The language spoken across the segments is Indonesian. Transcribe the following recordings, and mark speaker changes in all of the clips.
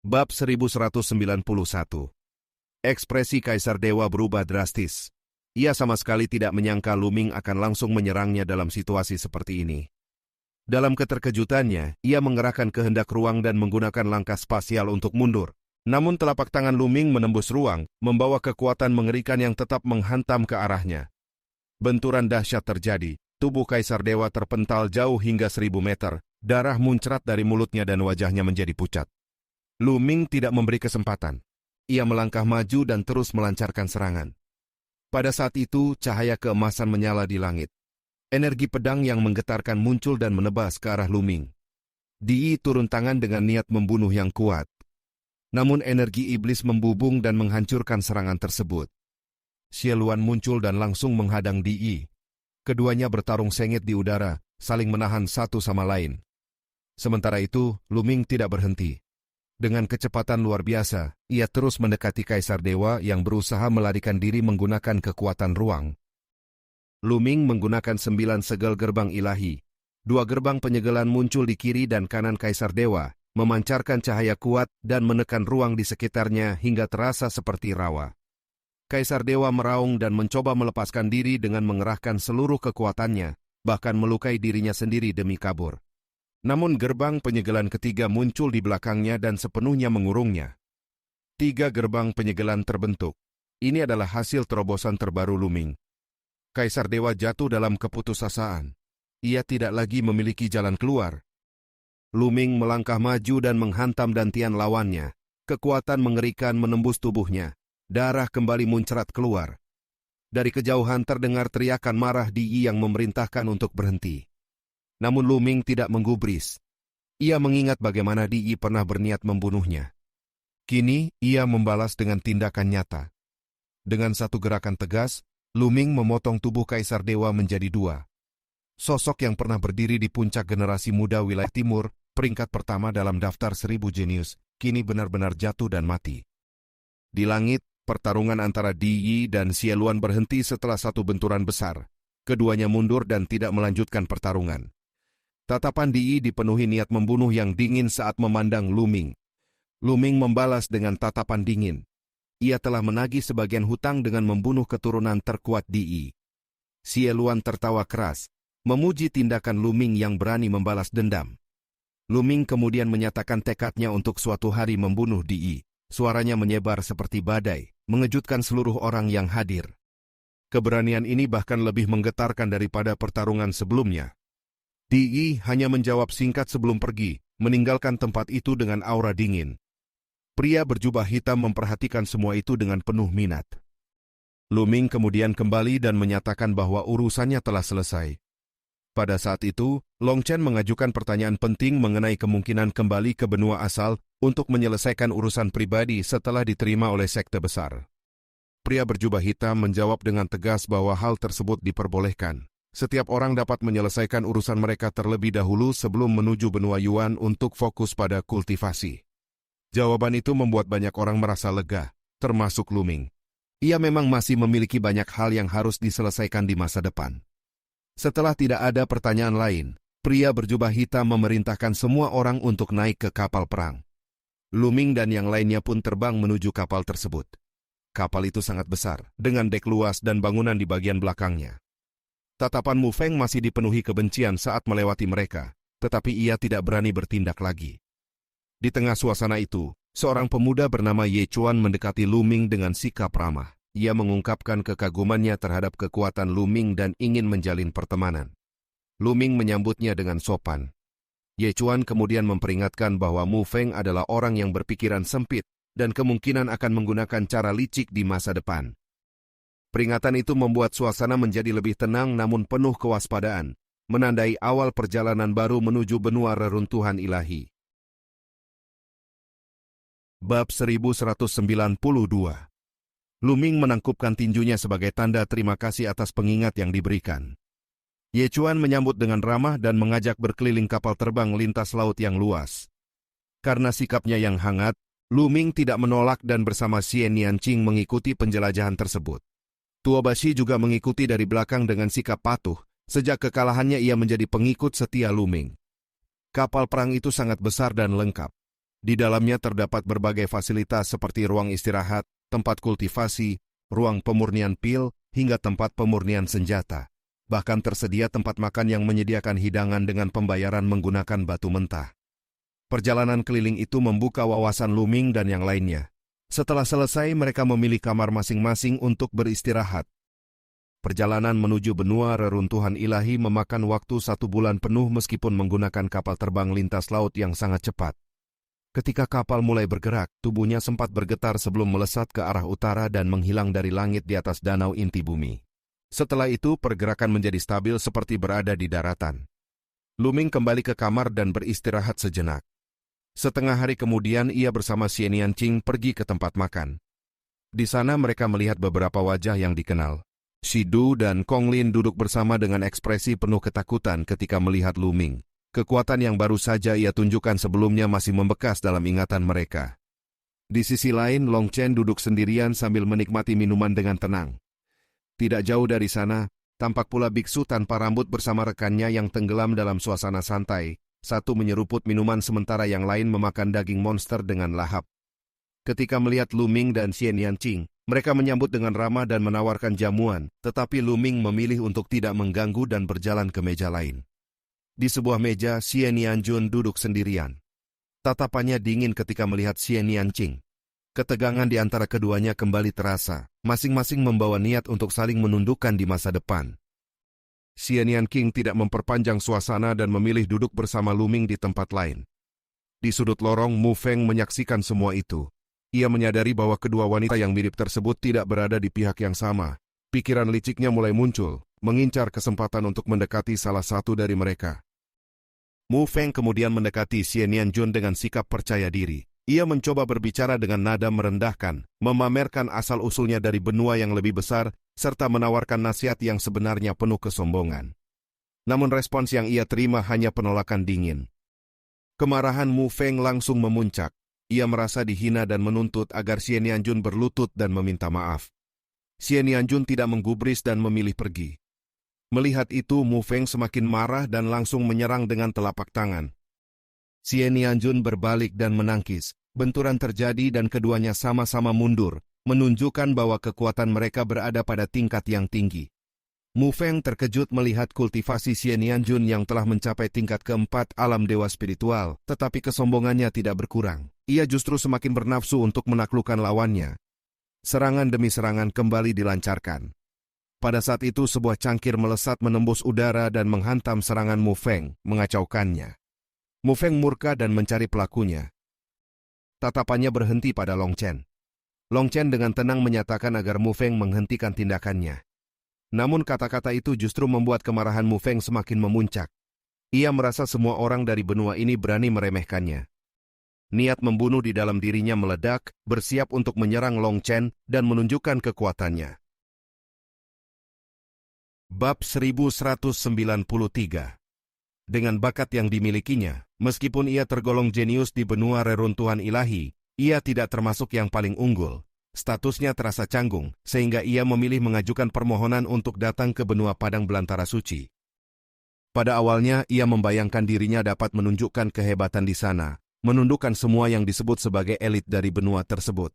Speaker 1: Bab 1191. Ekspresi Kaisar Dewa berubah drastis. Ia sama sekali tidak menyangka Lu Ming akan langsung menyerangnya dalam situasi seperti ini. Dalam keterkejutannya, ia mengerahkan kehendak ruang dan menggunakan langkah spasial untuk mundur. Namun telapak tangan Lu Ming menembus ruang, membawa kekuatan mengerikan yang tetap menghantam ke arahnya. Benturan dahsyat terjadi, tubuh Kaisar Dewa terpental jauh hingga 1000 meter, darah muncrat dari mulutnya dan wajahnya menjadi pucat. Lu Ming tidak memberi kesempatan. Ia melangkah maju dan terus melancarkan serangan. Pada saat itu, cahaya keemasan menyala di langit. Energi pedang yang menggetarkan muncul dan menebas ke arah Lu Ming. Di turun tangan dengan niat membunuh yang kuat. Namun energi iblis membubung dan menghancurkan serangan tersebut. Xie Luan muncul dan langsung menghadang Di. Keduanya bertarung sengit di udara, saling menahan satu sama lain. Sementara itu, Lu Ming tidak berhenti. Dengan kecepatan luar biasa, ia terus mendekati Kaisar Dewa yang berusaha melarikan diri menggunakan kekuatan ruang. Lu Ming menggunakan 9 segel gerbang ilahi. 2 gerbang penyegelan muncul di kiri dan kanan Kaisar Dewa, memancarkan cahaya kuat dan menekan ruang di sekitarnya hingga terasa seperti rawa. Kaisar Dewa meraung dan mencoba melepaskan diri dengan mengerahkan seluruh kekuatannya, bahkan melukai dirinya sendiri demi kabur. Namun gerbang penyegelan ketiga muncul di belakangnya dan sepenuhnya mengurungnya. 3 gerbang penyegelan terbentuk. Ini adalah hasil terobosan terbaru Lu Ming. Kaisar Dewa jatuh dalam keputusasaan. Ia tidak lagi memiliki jalan keluar. Lu Ming melangkah maju dan menghantam dantian lawannya. Kekuatan mengerikan menembus tubuhnya. Darah kembali muncrat keluar. Dari kejauhan terdengar teriakan marah Di yang memerintahkan untuk berhenti. Namun Lu Ming tidak menggubris. Ia mengingat bagaimana Di pernah berniat membunuhnya. Kini, ia membalas dengan tindakan nyata. Dengan satu gerakan tegas, Lu Ming memotong tubuh Kaisar Dewa menjadi 2. Sosok yang pernah berdiri di puncak generasi muda wilayah timur, peringkat pertama dalam daftar 1000 jenius, kini benar-benar jatuh dan mati. Di langit, pertarungan antara Di dan Xie Luan berhenti setelah satu benturan besar. Keduanya mundur dan tidak melanjutkan pertarungan. Tatapan Di dipenuhi niat membunuh yang dingin saat memandang Lu Ming. Lu Ming membalas dengan tatapan dingin. Ia telah menagih sebagian hutang dengan membunuh keturunan terkuat Di. Xie Luan tertawa keras, memuji tindakan Lu Ming yang berani membalas dendam. Lu Ming kemudian menyatakan tekadnya untuk suatu hari membunuh Di. Suaranya menyebar seperti badai, mengejutkan seluruh orang yang hadir. Keberanian ini bahkan lebih menggetarkan daripada pertarungan sebelumnya. Di hanya menjawab singkat sebelum pergi, meninggalkan tempat itu dengan aura dingin. Pria berjubah hitam memperhatikan semua itu dengan penuh minat. Lu Ming kemudian kembali dan menyatakan bahwa urusannya telah selesai. Pada saat itu, Long Chen mengajukan pertanyaan penting mengenai kemungkinan kembali ke benua asal untuk menyelesaikan urusan pribadi setelah diterima oleh sekte besar. Pria berjubah hitam menjawab dengan tegas bahwa hal tersebut diperbolehkan. Setiap orang dapat menyelesaikan urusan mereka terlebih dahulu sebelum menuju benua Yuan untuk fokus pada kultivasi. Jawaban itu membuat banyak orang merasa lega, termasuk Lu Ming. Ia memang masih memiliki banyak hal yang harus diselesaikan di masa depan. Setelah tidak ada pertanyaan lain, pria berjubah hitam memerintahkan semua orang untuk naik ke kapal perang. Lu Ming dan yang lainnya pun terbang menuju kapal tersebut. Kapal itu sangat besar, dengan dek luas dan bangunan di bagian belakangnya. Tatapan Mu Feng masih dipenuhi kebencian saat melewati mereka, tetapi ia tidak berani bertindak lagi. Di tengah suasana itu, seorang pemuda bernama Ye Chuan mendekati Lu Ming dengan sikap ramah. Ia mengungkapkan kekagumannya terhadap kekuatan Lu Ming dan ingin menjalin pertemanan. Lu Ming menyambutnya dengan sopan. Ye Chuan kemudian memperingatkan bahwa Mu Feng adalah orang yang berpikiran sempit dan kemungkinan akan menggunakan cara licik di masa depan. Peringatan itu membuat suasana menjadi lebih tenang namun penuh kewaspadaan, menandai awal perjalanan baru menuju benua reruntuhan ilahi. Bab 1192. Lu Ming menangkupkan tinjunya sebagai tanda terima kasih atas pengingat yang diberikan. Ye Chuan menyambut dengan ramah dan mengajak berkeliling kapal terbang lintas laut yang luas. Karena sikapnya yang hangat, Lu Ming tidak menolak dan bersama Xie Nianqing mengikuti penjelajahan tersebut. Tua Bashi juga mengikuti dari belakang dengan sikap patuh. Sejak kekalahannya ia menjadi pengikut setia Lu Ming. Kapal perang itu sangat besar dan lengkap. Di dalamnya terdapat berbagai fasilitas seperti ruang istirahat, tempat kultivasi, ruang pemurnian pil, hingga tempat pemurnian senjata. Bahkan tersedia tempat makan yang menyediakan hidangan dengan pembayaran menggunakan batu mentah. Perjalanan keliling itu membuka wawasan Lu Ming dan yang lainnya. Setelah selesai, mereka memilih kamar masing-masing untuk beristirahat. Perjalanan menuju benua reruntuhan ilahi memakan waktu 1 bulan penuh meskipun menggunakan kapal terbang lintas laut yang sangat cepat. Ketika kapal mulai bergerak, tubuhnya sempat bergetar sebelum melesat ke arah utara dan menghilang dari langit di atas danau inti bumi. Setelah itu, pergerakan menjadi stabil seperti berada di daratan. Lu Ming kembali ke kamar dan beristirahat sejenak. Setengah hari kemudian, ia bersama Xian Yanqing pergi ke tempat makan. Di sana mereka melihat beberapa wajah yang dikenal. Shidu dan Kong Lin duduk bersama dengan ekspresi penuh ketakutan ketika melihat Lu Ming. Kekuatan yang baru saja ia tunjukkan sebelumnya masih membekas dalam ingatan mereka. Di sisi lain, Long Chen duduk sendirian sambil menikmati minuman dengan tenang. Tidak jauh dari sana, tampak pula biksu tanpa rambut bersama rekannya yang tenggelam dalam suasana santai. Satu menyeruput minuman sementara yang lain memakan daging monster dengan lahap. Ketika melihat Lu Ming dan Xian Yanqing, mereka menyambut dengan ramah dan menawarkan jamuan, tetapi Lu Ming memilih untuk tidak mengganggu dan berjalan ke meja lain. Di sebuah meja, Xian Yanjun duduk sendirian. Tatapannya dingin ketika melihat Xian Yanqing. Ketegangan di antara keduanya kembali terasa, masing-masing membawa niat untuk saling menundukkan di masa depan. Xian Yanqing tidak memperpanjang suasana dan memilih duduk bersama Lu Ming di tempat lain. Di sudut lorong, Mu Feng menyaksikan semua itu. Ia menyadari bahwa kedua wanita yang mirip tersebut tidak berada di pihak yang sama. Pikiran liciknya mulai muncul, mengincar kesempatan untuk mendekati salah satu dari mereka. Mu Feng kemudian mendekati Xian Yanjun dengan sikap percaya diri. Ia mencoba berbicara dengan nada merendahkan, memamerkan asal-usulnya dari benua yang lebih besar, serta menawarkan nasihat yang sebenarnya penuh kesombongan. Namun respons yang ia terima hanya penolakan dingin. Kemarahan Mu Feng langsung memuncak. Ia merasa dihina dan menuntut agar Xian Yanjun berlutut dan meminta maaf. Xian Yanjun tidak menggubris dan memilih pergi. Melihat itu, Mu Feng semakin marah dan langsung menyerang dengan telapak tangan. Xian Yanjun berbalik dan menangkis. Benturan terjadi dan keduanya sama-sama mundur, menunjukkan bahwa kekuatan mereka berada pada tingkat yang tinggi. Mu Feng terkejut melihat kultivasi Xian Yanjun yang telah mencapai tingkat keempat alam dewa spiritual, tetapi kesombongannya tidak berkurang. Ia justru semakin bernafsu untuk menaklukkan lawannya. Serangan demi serangan kembali dilancarkan. Pada saat itu sebuah cangkir melesat menembus udara dan menghantam serangan Mu Feng, mengacaukannya. Mu Feng murka dan mencari pelakunya. Tatapannya berhenti pada Long Chen. Long Chen dengan tenang menyatakan agar Mu Feng menghentikan tindakannya. Namun kata-kata itu justru membuat kemarahan Mu Feng semakin memuncak. Ia merasa semua orang dari benua ini berani meremehkannya. Niat membunuh di dalam dirinya meledak, bersiap untuk menyerang Long Chen dan menunjukkan kekuatannya. Bab 1193. Dengan bakat yang dimilikinya, meskipun ia tergolong jenius di benua reruntuhan ilahi, ia tidak termasuk yang paling unggul. Statusnya terasa canggung, sehingga ia memilih mengajukan permohonan untuk datang ke benua padang belantara suci. Pada awalnya, ia membayangkan dirinya dapat menunjukkan kehebatan di sana, menundukkan semua yang disebut sebagai elit dari benua tersebut.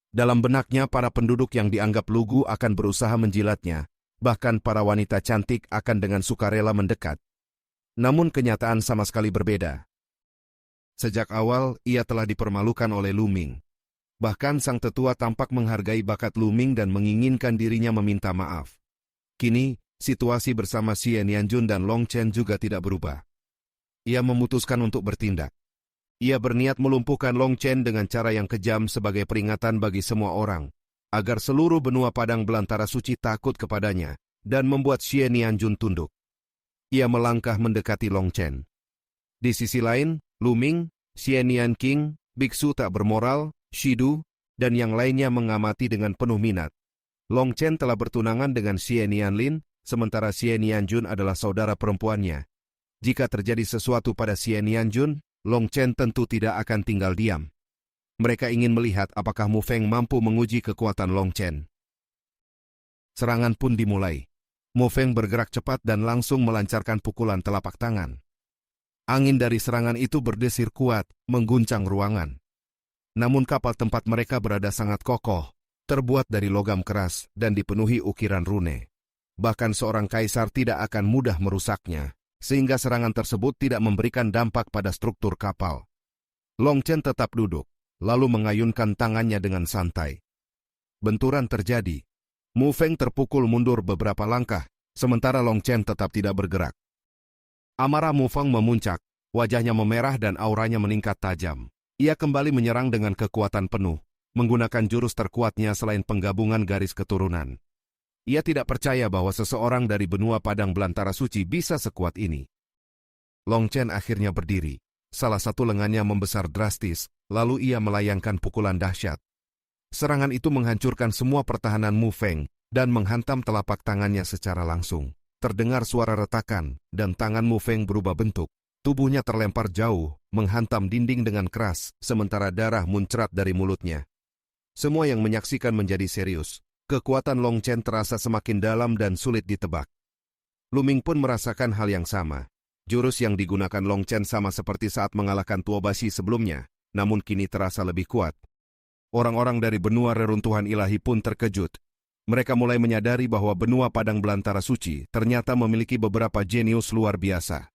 Speaker 1: Dalam benaknya, para penduduk yang dianggap lugu akan berusaha menjilatnya, bahkan para wanita cantik akan dengan sukarela mendekat. Namun kenyataan sama sekali berbeda. Sejak awal, ia telah dipermalukan oleh Lu Ming. Bahkan sang tetua tampak menghargai bakat Lu Ming dan menginginkan dirinya meminta maaf. Kini, situasi bersama Xian Yanjun dan Long Chen juga tidak berubah. Ia memutuskan untuk bertindak. Ia berniat melumpuhkan Long Chen dengan cara yang kejam sebagai peringatan bagi semua orang, agar seluruh benua padang belantara suci takut kepadanya, dan membuat Xian Yanjun tunduk. Ia melangkah mendekati Long Chen. Di sisi lain, Lu Ming, Xian Yanqing, biksu tak bermoral, Shidu, dan yang lainnya mengamati dengan penuh minat. Long Chen telah bertunangan dengan Xian Yanlin, sementara Xian Yanjun adalah saudara perempuannya. Jika terjadi sesuatu pada Xian Yanjun, Long Chen tentu tidak akan tinggal diam. Mereka ingin melihat apakah Mu Feng mampu menguji kekuatan Long Chen. Serangan pun dimulai. Mu Feng bergerak cepat dan langsung melancarkan pukulan telapak tangan. Angin dari serangan itu berdesir kuat, mengguncang ruangan. Namun kapal tempat mereka berada sangat kokoh, terbuat dari logam keras dan dipenuhi ukiran rune. Bahkan seorang kaisar tidak akan mudah merusaknya, sehingga serangan tersebut tidak memberikan dampak pada struktur kapal. Long Chen tetap duduk, lalu mengayunkan tangannya dengan santai. Benturan terjadi. Mu Feng terpukul mundur beberapa langkah, sementara Long Chen tetap tidak bergerak. Amarah Mu Feng memuncak, wajahnya memerah dan auranya meningkat tajam. Ia kembali menyerang dengan kekuatan penuh, menggunakan jurus terkuatnya selain penggabungan garis keturunan. Ia tidak percaya bahwa seseorang dari benua padang belantara suci bisa sekuat ini. Long Chen akhirnya berdiri. Salah satu lengannya membesar drastis, lalu ia melayangkan pukulan dahsyat. Serangan itu menghancurkan semua pertahanan Mu Feng dan menghantam telapak tangannya secara langsung. Terdengar suara retakan, dan tangan Mu Feng berubah bentuk. Tubuhnya terlempar jauh, menghantam dinding dengan keras, sementara darah muncrat dari mulutnya. Semua yang menyaksikan menjadi serius. Kekuatan Long Chen terasa semakin dalam dan sulit ditebak. Lu Ming pun merasakan hal yang sama. Jurus yang digunakan Long Chen sama seperti saat mengalahkan Tuobashi sebelumnya, namun kini terasa lebih kuat. Orang-orang dari benua reruntuhan ilahi pun terkejut. Mereka mulai menyadari bahwa benua padang belantara suci ternyata memiliki beberapa jenius luar biasa.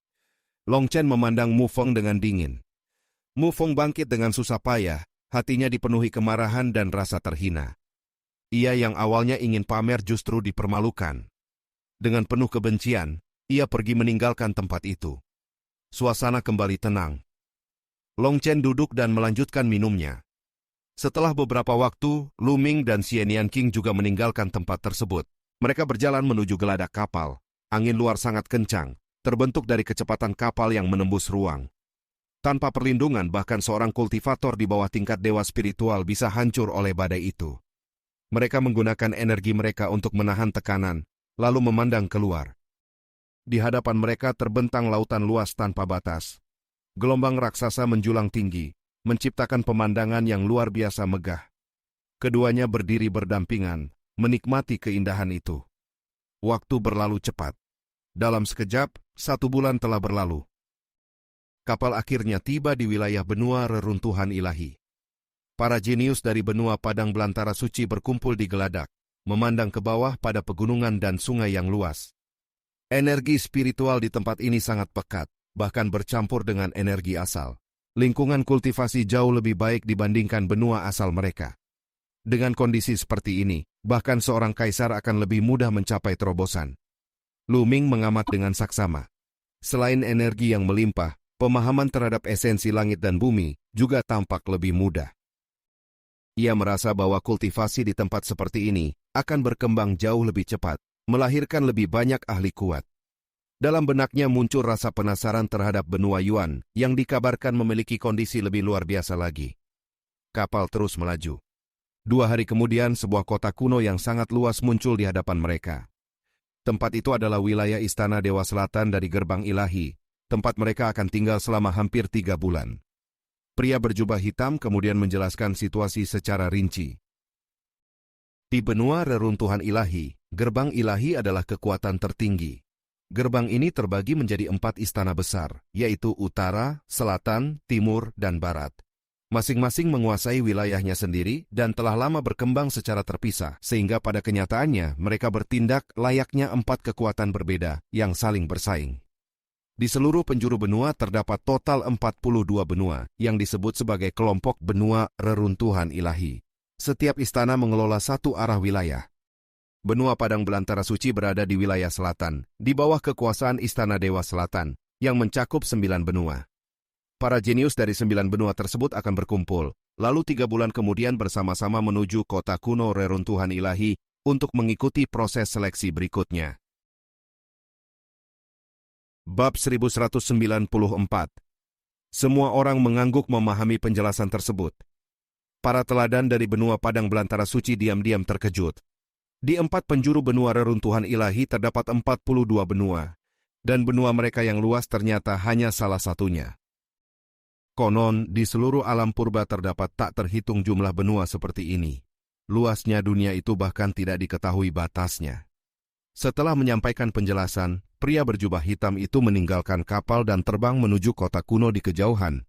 Speaker 1: Long Chen memandang Mu Feng dengan dingin. Mu Feng bangkit dengan susah payah, hatinya dipenuhi kemarahan dan rasa terhina. Ia yang awalnya ingin pamer justru dipermalukan. Dengan penuh kebencian, ia pergi meninggalkan tempat itu. Suasana kembali tenang. Long Chen duduk dan melanjutkan minumnya. Setelah beberapa waktu, Lu Ming dan Xie Nianqing juga meninggalkan tempat tersebut. Mereka berjalan menuju geladak kapal. Angin luar sangat kencang, terbentuk dari kecepatan kapal yang menembus ruang. Tanpa perlindungan, bahkan seorang kultivator di bawah tingkat dewa spiritual bisa hancur oleh badai itu. Mereka menggunakan energi mereka untuk menahan tekanan, lalu memandang keluar. Di hadapan mereka terbentang lautan luas tanpa batas. Gelombang raksasa menjulang tinggi, menciptakan pemandangan yang luar biasa megah. Keduanya berdiri berdampingan, menikmati keindahan itu. Waktu berlalu cepat. Dalam sekejap, 1 bulan telah berlalu. Kapal akhirnya tiba di wilayah benua reruntuhan ilahi. Para jenius dari benua padang belantara suci berkumpul di geladak, memandang ke bawah pada pegunungan dan sungai yang luas. Energi spiritual di tempat ini sangat pekat, bahkan bercampur dengan energi asal. Lingkungan kultivasi jauh lebih baik dibandingkan benua asal mereka. Dengan kondisi seperti ini, bahkan seorang kaisar akan lebih mudah mencapai terobosan. Lu Ming mengamat dengan saksama. Selain energi yang melimpah, pemahaman terhadap esensi langit dan bumi juga tampak lebih mudah. Ia merasa bahwa kultivasi di tempat seperti ini akan berkembang jauh lebih cepat, melahirkan lebih banyak ahli kuat. Dalam benaknya muncul rasa penasaran terhadap benua Yuan yang dikabarkan memiliki kondisi lebih luar biasa lagi. Kapal terus melaju. 2 hari kemudian, sebuah kota kuno yang sangat luas muncul di hadapan mereka. Tempat itu adalah wilayah Istana Dewa Selatan dari Gerbang Ilahi. Tempat mereka akan tinggal selama hampir 3 bulan. Pria berjubah hitam kemudian menjelaskan situasi secara rinci. Di benua reruntuhan ilahi, Gerbang Ilahi adalah kekuatan tertinggi. Gerbang ini terbagi menjadi 4 istana besar, yaitu Utara, Selatan, Timur, dan Barat. Masing-masing menguasai wilayahnya sendiri dan telah lama berkembang secara terpisah, sehingga pada kenyataannya mereka bertindak layaknya 4 kekuatan berbeda yang saling bersaing. Di seluruh penjuru benua terdapat total 42 benua yang disebut sebagai kelompok benua reruntuhan ilahi. Setiap istana mengelola satu arah wilayah. Benua Padang Belantara Suci berada di wilayah selatan, di bawah kekuasaan Istana Dewa Selatan, yang mencakup 9 benua. Para jenius dari 9 benua tersebut akan berkumpul, lalu 3 bulan kemudian bersama-sama menuju kota kuno reruntuhan ilahi untuk mengikuti proses seleksi berikutnya. Bab 1194. Semua orang mengangguk memahami penjelasan tersebut. Para teladan dari benua Padang Belantara Suci diam-diam terkejut. Di 4 penjuru benua reruntuhan ilahi terdapat 42 benua, dan benua mereka yang luas ternyata hanya salah satunya. Konon, di seluruh alam purba terdapat tak terhitung jumlah benua seperti ini. Luasnya dunia itu bahkan tidak diketahui batasnya. Setelah menyampaikan penjelasan, pria berjubah hitam itu meninggalkan kapal dan terbang menuju kota kuno di kejauhan.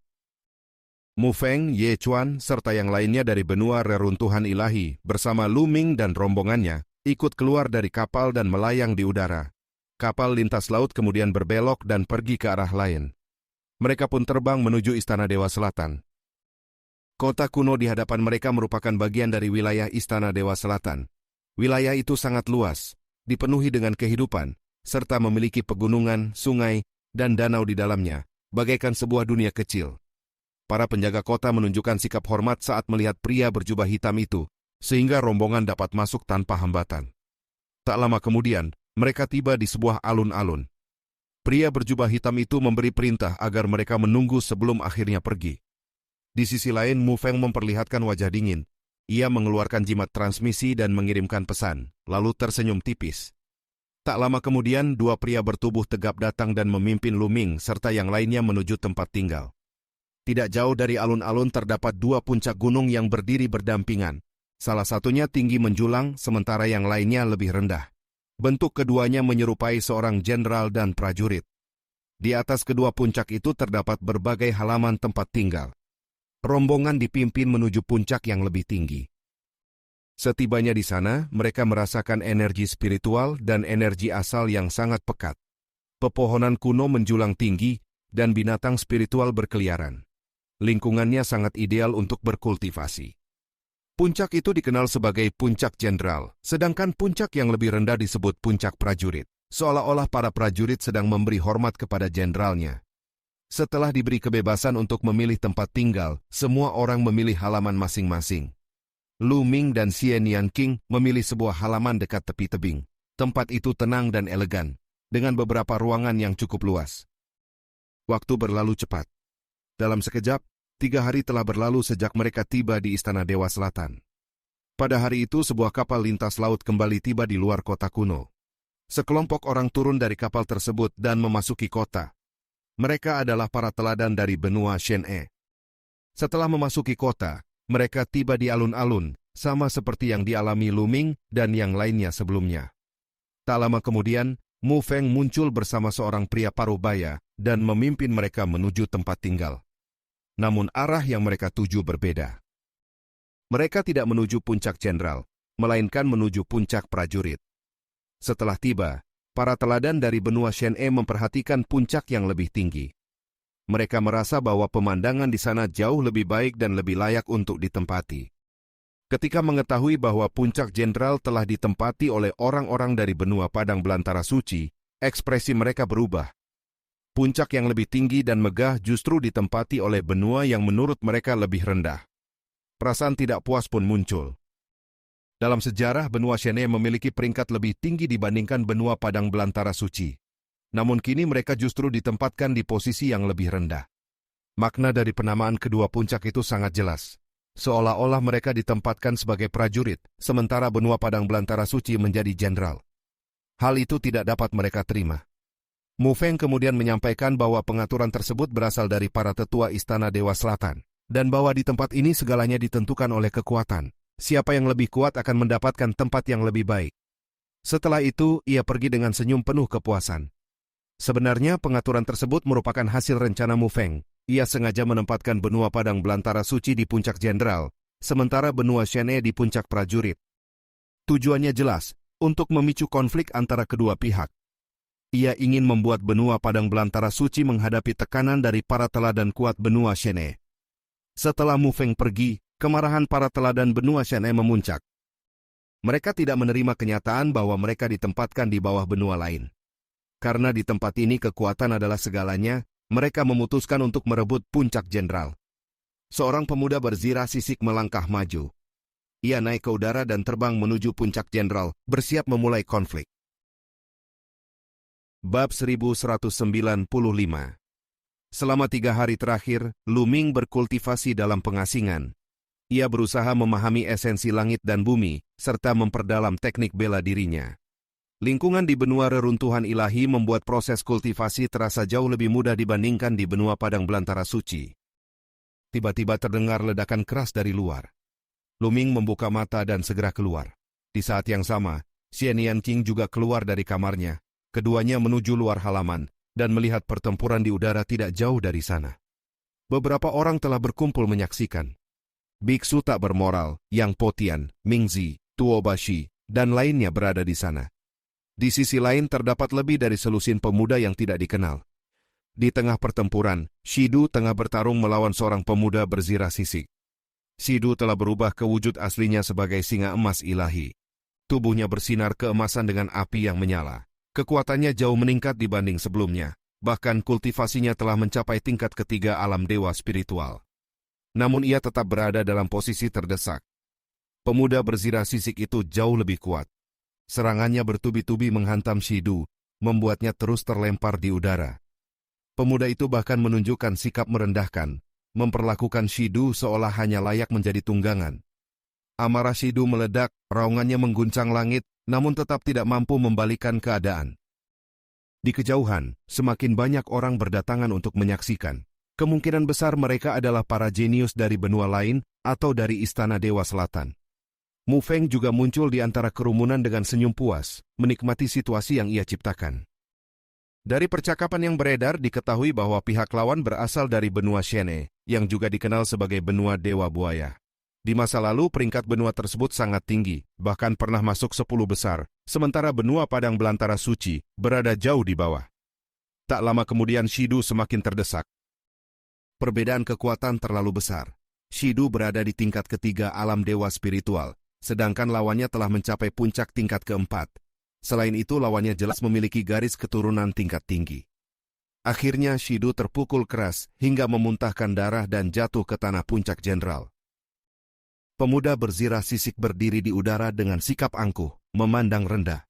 Speaker 1: Mu Feng, Ye Chuan, serta yang lainnya dari benua reruntuhan ilahi bersama Lu Ming dan rombongannya ikut keluar dari kapal dan melayang di udara. Kapal lintas laut kemudian berbelok dan pergi ke arah lain. Mereka pun terbang menuju Istana Dewa Selatan. Kota kuno di hadapan mereka merupakan bagian dari wilayah Istana Dewa Selatan. Wilayah itu sangat luas, dipenuhi dengan kehidupan, serta memiliki pegunungan, sungai, dan danau di dalamnya, bagaikan sebuah dunia kecil. Para penjaga kota menunjukkan sikap hormat saat melihat pria berjubah hitam itu, sehingga rombongan dapat masuk tanpa hambatan. Tak lama kemudian, mereka tiba di sebuah alun-alun. Pria berjubah hitam itu memberi perintah agar mereka menunggu sebelum akhirnya pergi. Di sisi lain, Mu Feng memperlihatkan wajah dingin. Ia mengeluarkan jimat transmisi dan mengirimkan pesan, lalu tersenyum tipis. Tak lama kemudian, dua pria bertubuh tegap datang dan memimpin Lu Ming serta yang lainnya menuju tempat tinggal. Tidak jauh dari alun-alun terdapat dua puncak gunung yang berdiri berdampingan. Salah satunya tinggi menjulang, sementara yang lainnya lebih rendah. Bentuk keduanya menyerupai seorang jenderal dan prajurit. Di atas kedua puncak itu terdapat berbagai halaman tempat tinggal. Rombongan dipimpin menuju puncak yang lebih tinggi. Setibanya di sana, mereka merasakan energi spiritual dan energi asal yang sangat pekat. Pepohonan kuno menjulang tinggi, dan binatang spiritual berkeliaran. Lingkungannya sangat ideal untuk berkultivasi. Puncak itu dikenal sebagai puncak jenderal, sedangkan puncak yang lebih rendah disebut puncak prajurit, seolah-olah para prajurit sedang memberi hormat kepada jenderalnya. Setelah diberi kebebasan untuk memilih tempat tinggal, semua orang memilih halaman masing-masing. Lu Ming dan Xie Nianqing memilih sebuah halaman dekat tepi tebing. Tempat itu tenang dan elegan, dengan beberapa ruangan yang cukup luas. Waktu berlalu cepat. Dalam sekejap, 3 hari telah berlalu sejak mereka tiba di Istana Dewa Selatan. Pada hari itu, sebuah kapal lintas laut kembali tiba di luar kota kuno. Sekelompok orang turun dari kapal tersebut dan memasuki kota. Mereka adalah para teladan dari benua Shen-e. Setelah memasuki kota, mereka tiba di alun-alun, sama seperti yang dialami Lu Ming dan yang lainnya sebelumnya. Tak lama kemudian, Mu Feng muncul bersama seorang pria paruh baya dan memimpin mereka menuju tempat tinggal. Namun arah yang mereka tuju berbeda. Mereka tidak menuju puncak jenderal, melainkan menuju puncak prajurit. Setelah tiba, para teladan dari benua Shen-e memperhatikan puncak yang lebih tinggi. Mereka merasa bahwa pemandangan di sana jauh lebih baik dan lebih layak untuk ditempati. Ketika mengetahui bahwa puncak jenderal telah ditempati oleh orang-orang dari benua padang belantara suci, ekspresi mereka berubah. Puncak yang lebih tinggi dan megah justru ditempati oleh benua yang menurut mereka lebih rendah. Perasaan tidak puas pun muncul. Dalam sejarah, benua Shen-e memiliki peringkat lebih tinggi dibandingkan benua padang belantara suci. Namun kini mereka justru ditempatkan di posisi yang lebih rendah. Makna dari penamaan kedua puncak itu sangat jelas. Seolah-olah mereka ditempatkan sebagai prajurit, sementara benua padang belantara suci menjadi jenderal. Hal itu tidak dapat mereka terima. Mu Feng kemudian menyampaikan bahwa pengaturan tersebut berasal dari para tetua Istana Dewa Selatan, dan bahwa di tempat ini segalanya ditentukan oleh kekuatan. Siapa yang lebih kuat akan mendapatkan tempat yang lebih baik. Setelah itu, ia pergi dengan senyum penuh kepuasan. Sebenarnya pengaturan tersebut merupakan hasil rencana Mu Feng. Ia sengaja menempatkan benua padang belantara suci di puncak jenderal, sementara benua Shen-e di puncak prajurit. Tujuannya jelas, untuk memicu konflik antara kedua pihak. Ia ingin membuat benua padang belantara suci menghadapi tekanan dari para teladan kuat benua Shen-e. Setelah Mu Feng pergi, kemarahan para teladan benua Shen-e memuncak. Mereka tidak menerima kenyataan bahwa mereka ditempatkan di bawah benua lain. Karena di tempat ini kekuatan adalah segalanya, mereka memutuskan untuk merebut puncak jenderal. Seorang pemuda berzirah sisik melangkah maju. Ia naik ke udara dan terbang menuju puncak jenderal, bersiap memulai konflik. Bab 1195. Selama 3 hari terakhir, Lu Ming berkultivasi dalam pengasingan. Ia berusaha memahami esensi langit dan bumi, serta memperdalam teknik bela dirinya. Lingkungan di benua reruntuhan ilahi membuat proses kultivasi terasa jauh lebih mudah dibandingkan di benua padang belantara suci. Tiba-tiba terdengar ledakan keras dari luar. Lu Ming membuka mata dan segera keluar. Di saat yang sama, Xie Nianqing juga keluar dari kamarnya. Keduanya menuju luar halaman dan melihat pertempuran di udara tidak jauh dari sana. Beberapa orang telah berkumpul menyaksikan. Biksu tak bermoral, Yang Potian, Mingzi, Tuobashi, dan lainnya berada di sana. Di sisi lain terdapat lebih dari selusin pemuda yang tidak dikenal. Di tengah pertempuran, Shidu tengah bertarung melawan seorang pemuda berzirah sisik. Shidu telah berubah ke wujud aslinya sebagai singa emas ilahi. Tubuhnya bersinar keemasan dengan api yang menyala. Kekuatannya jauh meningkat dibanding sebelumnya. Bahkan kultivasinya telah mencapai tingkat ketiga alam dewa spiritual. Namun ia tetap berada dalam posisi terdesak. Pemuda berzirah sisik itu jauh lebih kuat. Serangannya bertubi-tubi menghantam Shidu, membuatnya terus terlempar di udara. Pemuda itu bahkan menunjukkan sikap merendahkan, memperlakukan Shidu seolah hanya layak menjadi tunggangan. Amarah Shidu meledak, raungannya mengguncang langit, namun tetap tidak mampu membalikan keadaan. Di kejauhan, semakin banyak orang berdatangan untuk menyaksikan. Kemungkinan besar mereka adalah para jenius dari benua lain atau dari Istana Dewa Selatan. Mu Feng juga muncul di antara kerumunan dengan senyum puas, menikmati situasi yang ia ciptakan. Dari percakapan yang beredar diketahui bahwa pihak lawan berasal dari benua Shene, yang juga dikenal sebagai benua Dewa Buaya. Di masa lalu peringkat benua tersebut sangat tinggi, bahkan pernah masuk 10 besar, sementara benua Padang Belantara Suci berada jauh di bawah. Tak lama kemudian Shidu semakin terdesak. Perbedaan kekuatan terlalu besar. Shidu berada di tingkat ketiga alam dewa spiritual, sedangkan lawannya telah mencapai puncak tingkat keempat. Selain itu, lawannya jelas memiliki garis keturunan tingkat tinggi. Akhirnya, Shidu terpukul keras hingga memuntahkan darah dan jatuh ke tanah puncak jenderal. Pemuda berzirah sisik berdiri di udara dengan sikap angkuh, memandang rendah.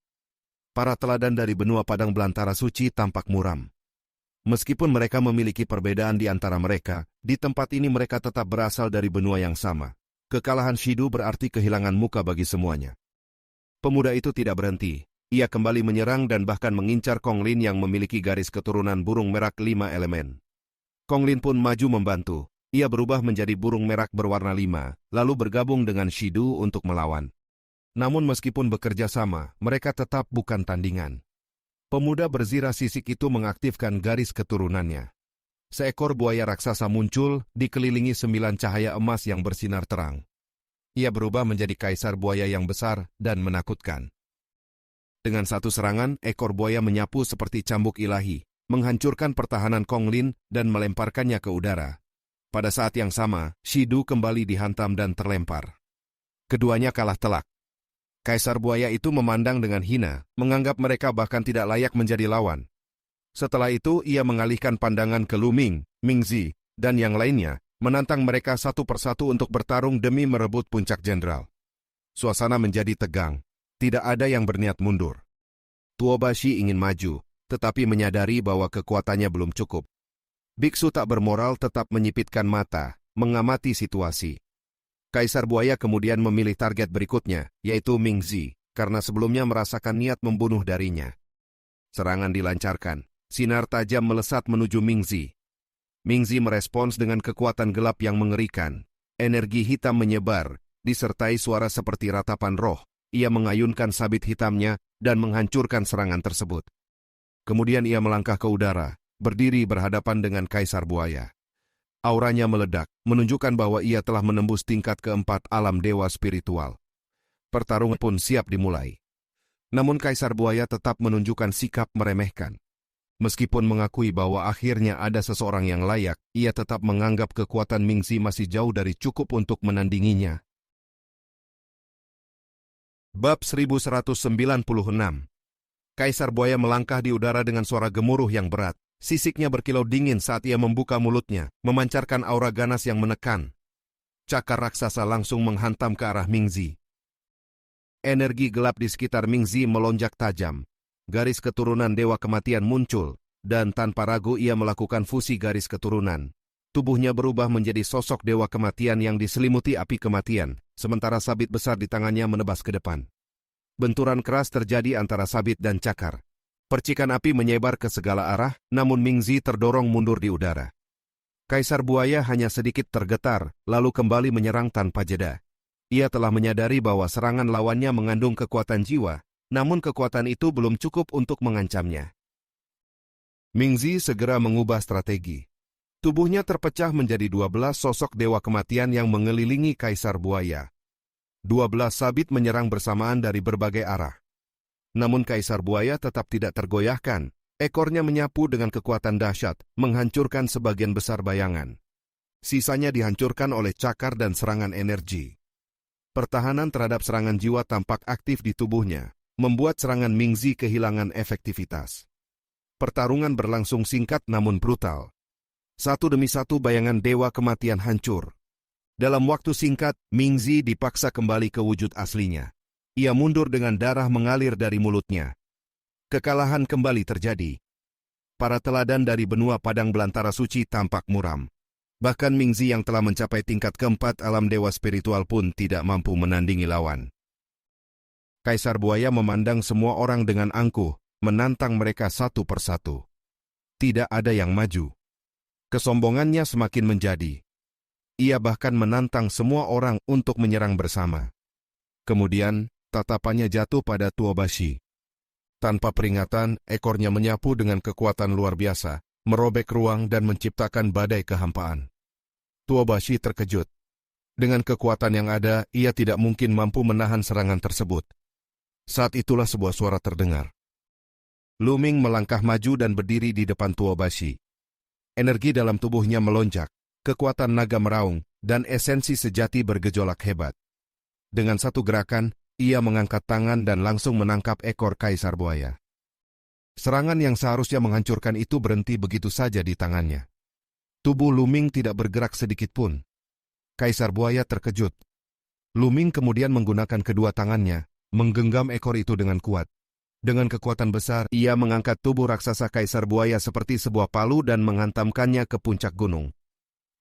Speaker 1: Para teladan dari benua Padang Belantara Suci tampak muram. Meskipun mereka memiliki perbedaan di antara mereka, di tempat ini mereka tetap berasal dari benua yang sama. Kekalahan Shidu berarti kehilangan muka bagi semuanya. Pemuda itu tidak berhenti. Ia kembali menyerang dan bahkan mengincar Kong Lin yang memiliki garis keturunan burung merak 5 elemen. Kong Lin pun maju membantu. Ia berubah menjadi burung merak berwarna 5, lalu bergabung dengan Shidu untuk melawan. Namun meskipun bekerja sama, mereka tetap bukan tandingan. Pemuda berzirah sisik itu mengaktifkan garis keturunannya. Seekor buaya raksasa muncul, dikelilingi 9 cahaya emas yang bersinar terang. Ia berubah menjadi kaisar buaya yang besar dan menakutkan. Dengan satu serangan, ekor buaya menyapu seperti cambuk ilahi, menghancurkan pertahanan Kong Lin dan melemparkannya ke udara. Pada saat yang sama, Shidu kembali dihantam dan terlempar. Keduanya kalah telak. Kaisar buaya itu memandang dengan hina, menganggap mereka bahkan tidak layak menjadi lawan. Setelah itu, ia mengalihkan pandangan ke Lu Ming, Mingzi, dan yang lainnya, menantang mereka satu persatu untuk bertarung demi merebut puncak jenderal. Suasana menjadi tegang. Tidak ada yang berniat mundur. Tuobashi ingin maju, tetapi menyadari bahwa kekuatannya belum cukup. Biksu tak bermoral tetap menyipitkan mata, mengamati situasi. Kaisar buaya kemudian memilih target berikutnya, yaitu Mingzi, karena sebelumnya merasakan niat membunuh darinya. Serangan dilancarkan, sinar tajam melesat menuju Mingzi. Mingzi merespons dengan kekuatan gelap yang mengerikan. Energi hitam menyebar, disertai suara seperti ratapan roh. Ia mengayunkan sabit hitamnya dan menghancurkan serangan tersebut. Kemudian ia melangkah ke udara, berdiri berhadapan dengan Kaisar Buaya. Auranya meledak, menunjukkan bahwa ia telah menembus tingkat keempat alam dewa spiritual. Pertarungan pun siap dimulai. Namun Kaisar Buaya tetap menunjukkan sikap meremehkan. Meskipun mengakui bahwa akhirnya ada seseorang yang layak, ia tetap menganggap kekuatan Mingzi masih jauh dari cukup untuk menandinginya. Bab 1196. Kaisar buaya melangkah di udara dengan suara gemuruh yang berat. Sisiknya berkilau dingin saat ia membuka mulutnya, memancarkan aura ganas yang menekan. Cakar raksasa langsung menghantam ke arah Mingzi. Energi gelap di sekitar Mingzi melonjak tajam. Garis keturunan Dewa Kematian muncul, dan tanpa ragu ia melakukan fusi garis keturunan. Tubuhnya berubah menjadi sosok Dewa Kematian yang diselimuti api kematian, sementara sabit besar di tangannya menebas ke depan. Benturan keras terjadi antara sabit dan cakar. Percikan api menyebar ke segala arah, namun Mingzi terdorong mundur di udara. Kaisar buaya hanya sedikit tergetar, lalu kembali menyerang tanpa jeda. Ia telah menyadari bahwa serangan lawannya mengandung kekuatan jiwa, namun kekuatan itu belum cukup untuk mengancamnya. Mingzi segera mengubah strategi. Tubuhnya terpecah menjadi 12 sosok dewa kematian yang mengelilingi Kaisar Buaya. 12 sabit menyerang bersamaan dari berbagai arah. Namun Kaisar Buaya tetap tidak tergoyahkan. Ekornya menyapu dengan kekuatan dahsyat, menghancurkan sebagian besar bayangan. Sisanya dihancurkan oleh cakar dan serangan energi. Pertahanan terhadap serangan jiwa tampak aktif di tubuhnya, membuat serangan Mingzi kehilangan efektivitas. Pertarungan berlangsung singkat namun brutal. Satu demi satu bayangan dewa kematian hancur. Dalam waktu singkat, Mingzi dipaksa kembali ke wujud aslinya. Ia mundur dengan darah mengalir dari mulutnya. Kekalahan kembali terjadi. Para teladan dari benua padang belantara suci tampak muram. Bahkan Mingzi yang telah mencapai tingkat keempat alam dewa spiritual pun tidak mampu menandingi lawan. Kaisar Buaya memandang semua orang dengan angkuh, menantang mereka satu persatu. Tidak ada yang maju. Kesombongannya semakin menjadi. Ia bahkan menantang semua orang untuk menyerang bersama. Kemudian, tatapannya jatuh pada Tuobashi. Tanpa peringatan, ekornya menyapu dengan kekuatan luar biasa, merobek ruang dan menciptakan badai kehampaan. Tuobashi terkejut. Dengan kekuatan yang ada, ia tidak mungkin mampu menahan serangan tersebut. Saat itulah sebuah suara terdengar. Luming melangkah maju dan berdiri di depan Tuobashi. Energi dalam tubuhnya melonjak, kekuatan naga meraung, dan esensi sejati bergejolak hebat. Dengan satu gerakan, ia mengangkat tangan dan langsung menangkap ekor Kaisar Buaya. Serangan yang seharusnya menghancurkan itu berhenti begitu saja di tangannya. Tubuh Luming tidak bergerak sedikit pun. Kaisar Buaya terkejut. Luming kemudian menggunakan kedua tangannya, menggenggam ekor itu dengan kuat. Dengan kekuatan besar, ia mengangkat tubuh raksasa Kaisar Buaya seperti sebuah palu dan menghantamkannya ke puncak gunung.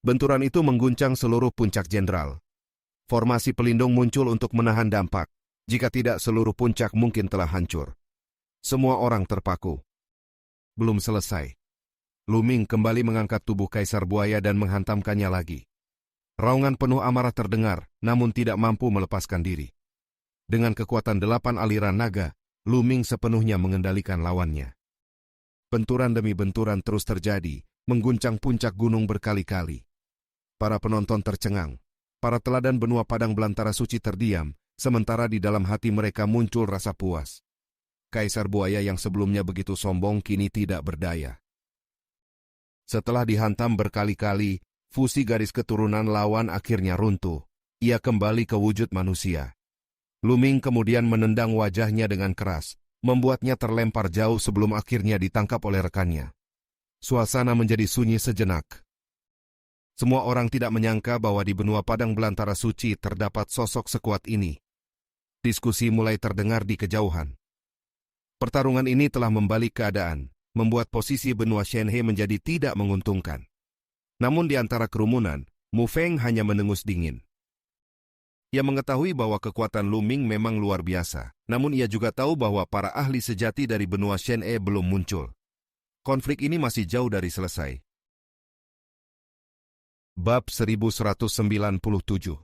Speaker 1: Benturan itu mengguncang seluruh puncak jenderal. Formasi pelindung muncul untuk menahan dampak. Jika tidak, seluruh puncak mungkin telah hancur. Semua orang terpaku. Belum selesai. Luming kembali mengangkat tubuh Kaisar Buaya dan menghantamkannya lagi. Raungan penuh amarah terdengar, namun tidak mampu melepaskan diri. Dengan kekuatan 8 aliran naga, Luming sepenuhnya mengendalikan lawannya. Benturan demi benturan terus terjadi, mengguncang puncak gunung berkali-kali. Para penonton tercengang. Para teladan benua padang belantara suci terdiam, sementara di dalam hati mereka muncul rasa puas. Kaisar Buaya yang sebelumnya begitu sombong kini tidak berdaya. Setelah dihantam berkali-kali, fusi garis keturunan lawan akhirnya runtuh. Ia kembali ke wujud manusia. Luming kemudian menendang wajahnya dengan keras, membuatnya terlempar jauh sebelum akhirnya ditangkap oleh rekannya. Suasana menjadi sunyi sejenak. Semua orang tidak menyangka bahwa di benua padang belantara suci terdapat sosok sekuat ini. Diskusi mulai terdengar di kejauhan. Pertarungan ini telah membalik keadaan, membuat posisi benua Shenhe menjadi tidak menguntungkan. Namun di antara kerumunan, Mu Feng hanya menengus dingin. Ia mengetahui bahwa kekuatan Luming memang luar biasa, namun ia juga tahu bahwa para ahli sejati dari benua Shenhe belum muncul. Konflik ini masih jauh dari selesai. Bab 1197.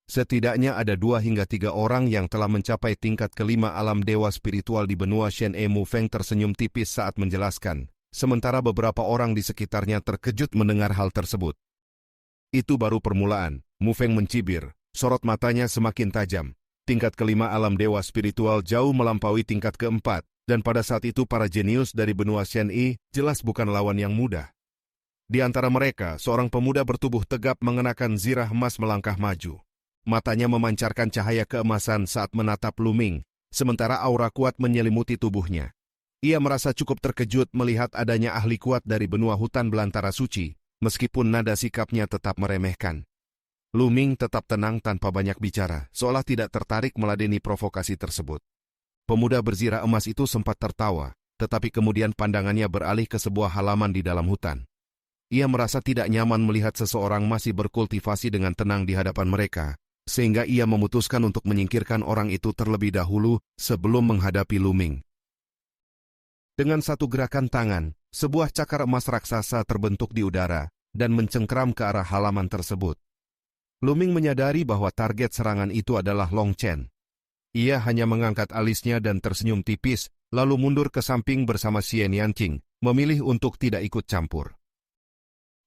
Speaker 1: Setidaknya ada 2 hingga 3 orang yang telah mencapai tingkat kelima alam dewa spiritual di benua Shenhe. Mu Feng tersenyum tipis saat menjelaskan, sementara beberapa orang di sekitarnya terkejut mendengar hal tersebut. Itu baru permulaan, Mu Feng mencibir, sorot matanya semakin tajam. Tingkat kelima alam dewa spiritual jauh melampaui tingkat keempat, dan pada saat itu para jenius dari benua Shenhe jelas bukan lawan yang mudah. Di antara mereka, seorang pemuda bertubuh tegap mengenakan zirah emas melangkah maju. Matanya memancarkan cahaya keemasan saat menatap Luming, sementara aura kuat menyelimuti tubuhnya. Ia merasa cukup terkejut melihat adanya ahli kuat dari benua hutan belantara suci, meskipun nada sikapnya tetap meremehkan. Luming tetap tenang tanpa banyak bicara, seolah tidak tertarik meladeni provokasi tersebut. Pemuda berzirah emas itu sempat tertawa, tetapi kemudian pandangannya beralih ke sebuah halaman di dalam hutan. Ia merasa tidak nyaman melihat seseorang masih berkultivasi dengan tenang di hadapan mereka, sehingga ia memutuskan untuk menyingkirkan orang itu terlebih dahulu sebelum menghadapi Luming. Dengan satu gerakan tangan, sebuah cakar emas raksasa terbentuk di udara dan mencengkeram ke arah halaman tersebut. Luming menyadari bahwa target serangan itu adalah Long Chen. Ia hanya mengangkat alisnya dan tersenyum tipis, lalu mundur ke samping bersama Xian Yanqing, memilih untuk tidak ikut campur.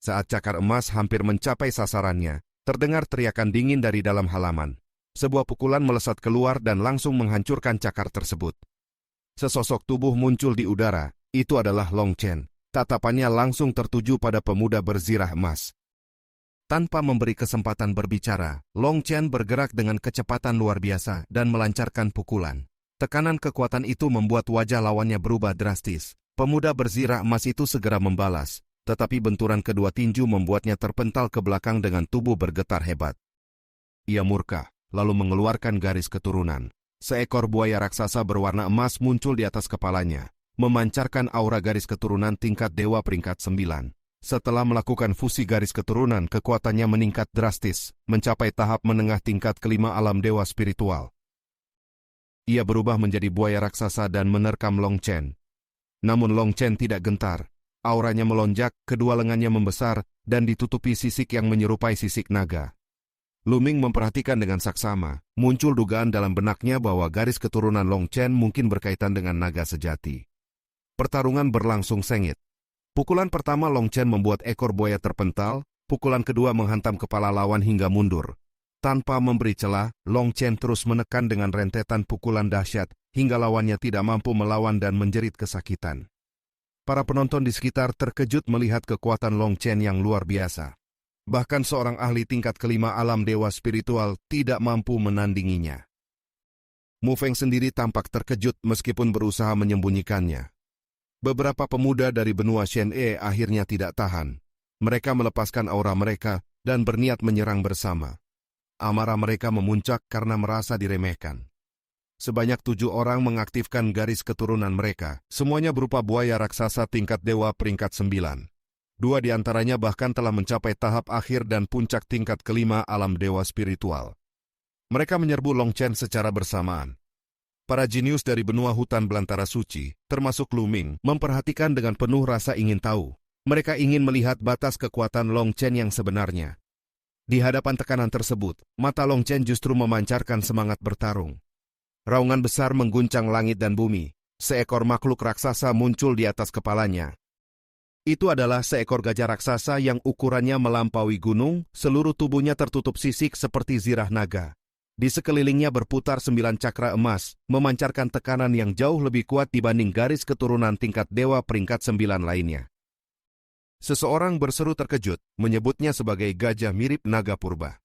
Speaker 1: Saat cakar emas hampir mencapai sasarannya, terdengar teriakan dingin dari dalam halaman. Sebuah pukulan melesat keluar dan langsung menghancurkan cakar tersebut. Sesosok tubuh muncul di udara, itu adalah Long Chen. Tatapannya langsung tertuju pada pemuda berzirah emas. Tanpa memberi kesempatan berbicara, Long Chen bergerak dengan kecepatan luar biasa dan melancarkan pukulan. Tekanan kekuatan itu membuat wajah lawannya berubah drastis. Pemuda berzirah emas itu segera membalas, tetapi benturan kedua tinju membuatnya terpental ke belakang dengan tubuh bergetar hebat. Ia murka, lalu mengeluarkan garis keturunan. Seekor buaya raksasa berwarna emas muncul di atas kepalanya, memancarkan aura garis keturunan tingkat dewa peringkat 9. Setelah melakukan fusi garis keturunan, kekuatannya meningkat drastis, mencapai tahap menengah tingkat kelima alam dewa spiritual. Ia berubah menjadi buaya raksasa dan menerkam Long Chen. Namun Long Chen tidak gentar. Auranya melonjak, kedua lengannya membesar, dan ditutupi sisik yang menyerupai sisik naga. Luming memperhatikan dengan saksama. Muncul dugaan dalam benaknya bahwa garis keturunan Long Chen mungkin berkaitan dengan naga sejati. Pertarungan berlangsung sengit. Pukulan pertama Long Chen membuat ekor buaya terpental, pukulan kedua menghantam kepala lawan hingga mundur. Tanpa memberi celah, Long Chen terus menekan dengan rentetan pukulan dahsyat, hingga lawannya tidak mampu melawan dan menjerit kesakitan. Para penonton di sekitar terkejut melihat kekuatan Long Chen yang luar biasa. Bahkan seorang ahli tingkat kelima alam dewa spiritual tidak mampu menandinginya. Mu Feng sendiri tampak terkejut meskipun berusaha menyembunyikannya. Beberapa pemuda dari benua Shen-E akhirnya tidak tahan. Mereka melepaskan aura mereka dan berniat menyerang bersama. Amarah mereka memuncak karena merasa diremehkan. Sebanyak 7 orang mengaktifkan garis keturunan mereka. Semuanya berupa buaya raksasa tingkat dewa peringkat 9. 2 di antaranya bahkan telah mencapai tahap akhir dan puncak tingkat kelima alam dewa spiritual. Mereka menyerbu Long Chen secara bersamaan. Para jenius dari benua hutan belantara suci, termasuk Luming, memperhatikan dengan penuh rasa ingin tahu. Mereka ingin melihat batas kekuatan Long Chen yang sebenarnya. Di hadapan tekanan tersebut, mata Long Chen justru memancarkan semangat bertarung. Raungan besar mengguncang langit dan bumi. Seekor makhluk raksasa muncul di atas kepalanya. Itu adalah seekor gajah raksasa yang ukurannya melampaui gunung, seluruh tubuhnya tertutup sisik seperti zirah naga. Di sekelilingnya berputar 9 cakra emas, memancarkan tekanan yang jauh lebih kuat dibanding garis keturunan tingkat dewa peringkat 9 lainnya. Seseorang berseru terkejut, menyebutnya sebagai gajah mirip naga purba.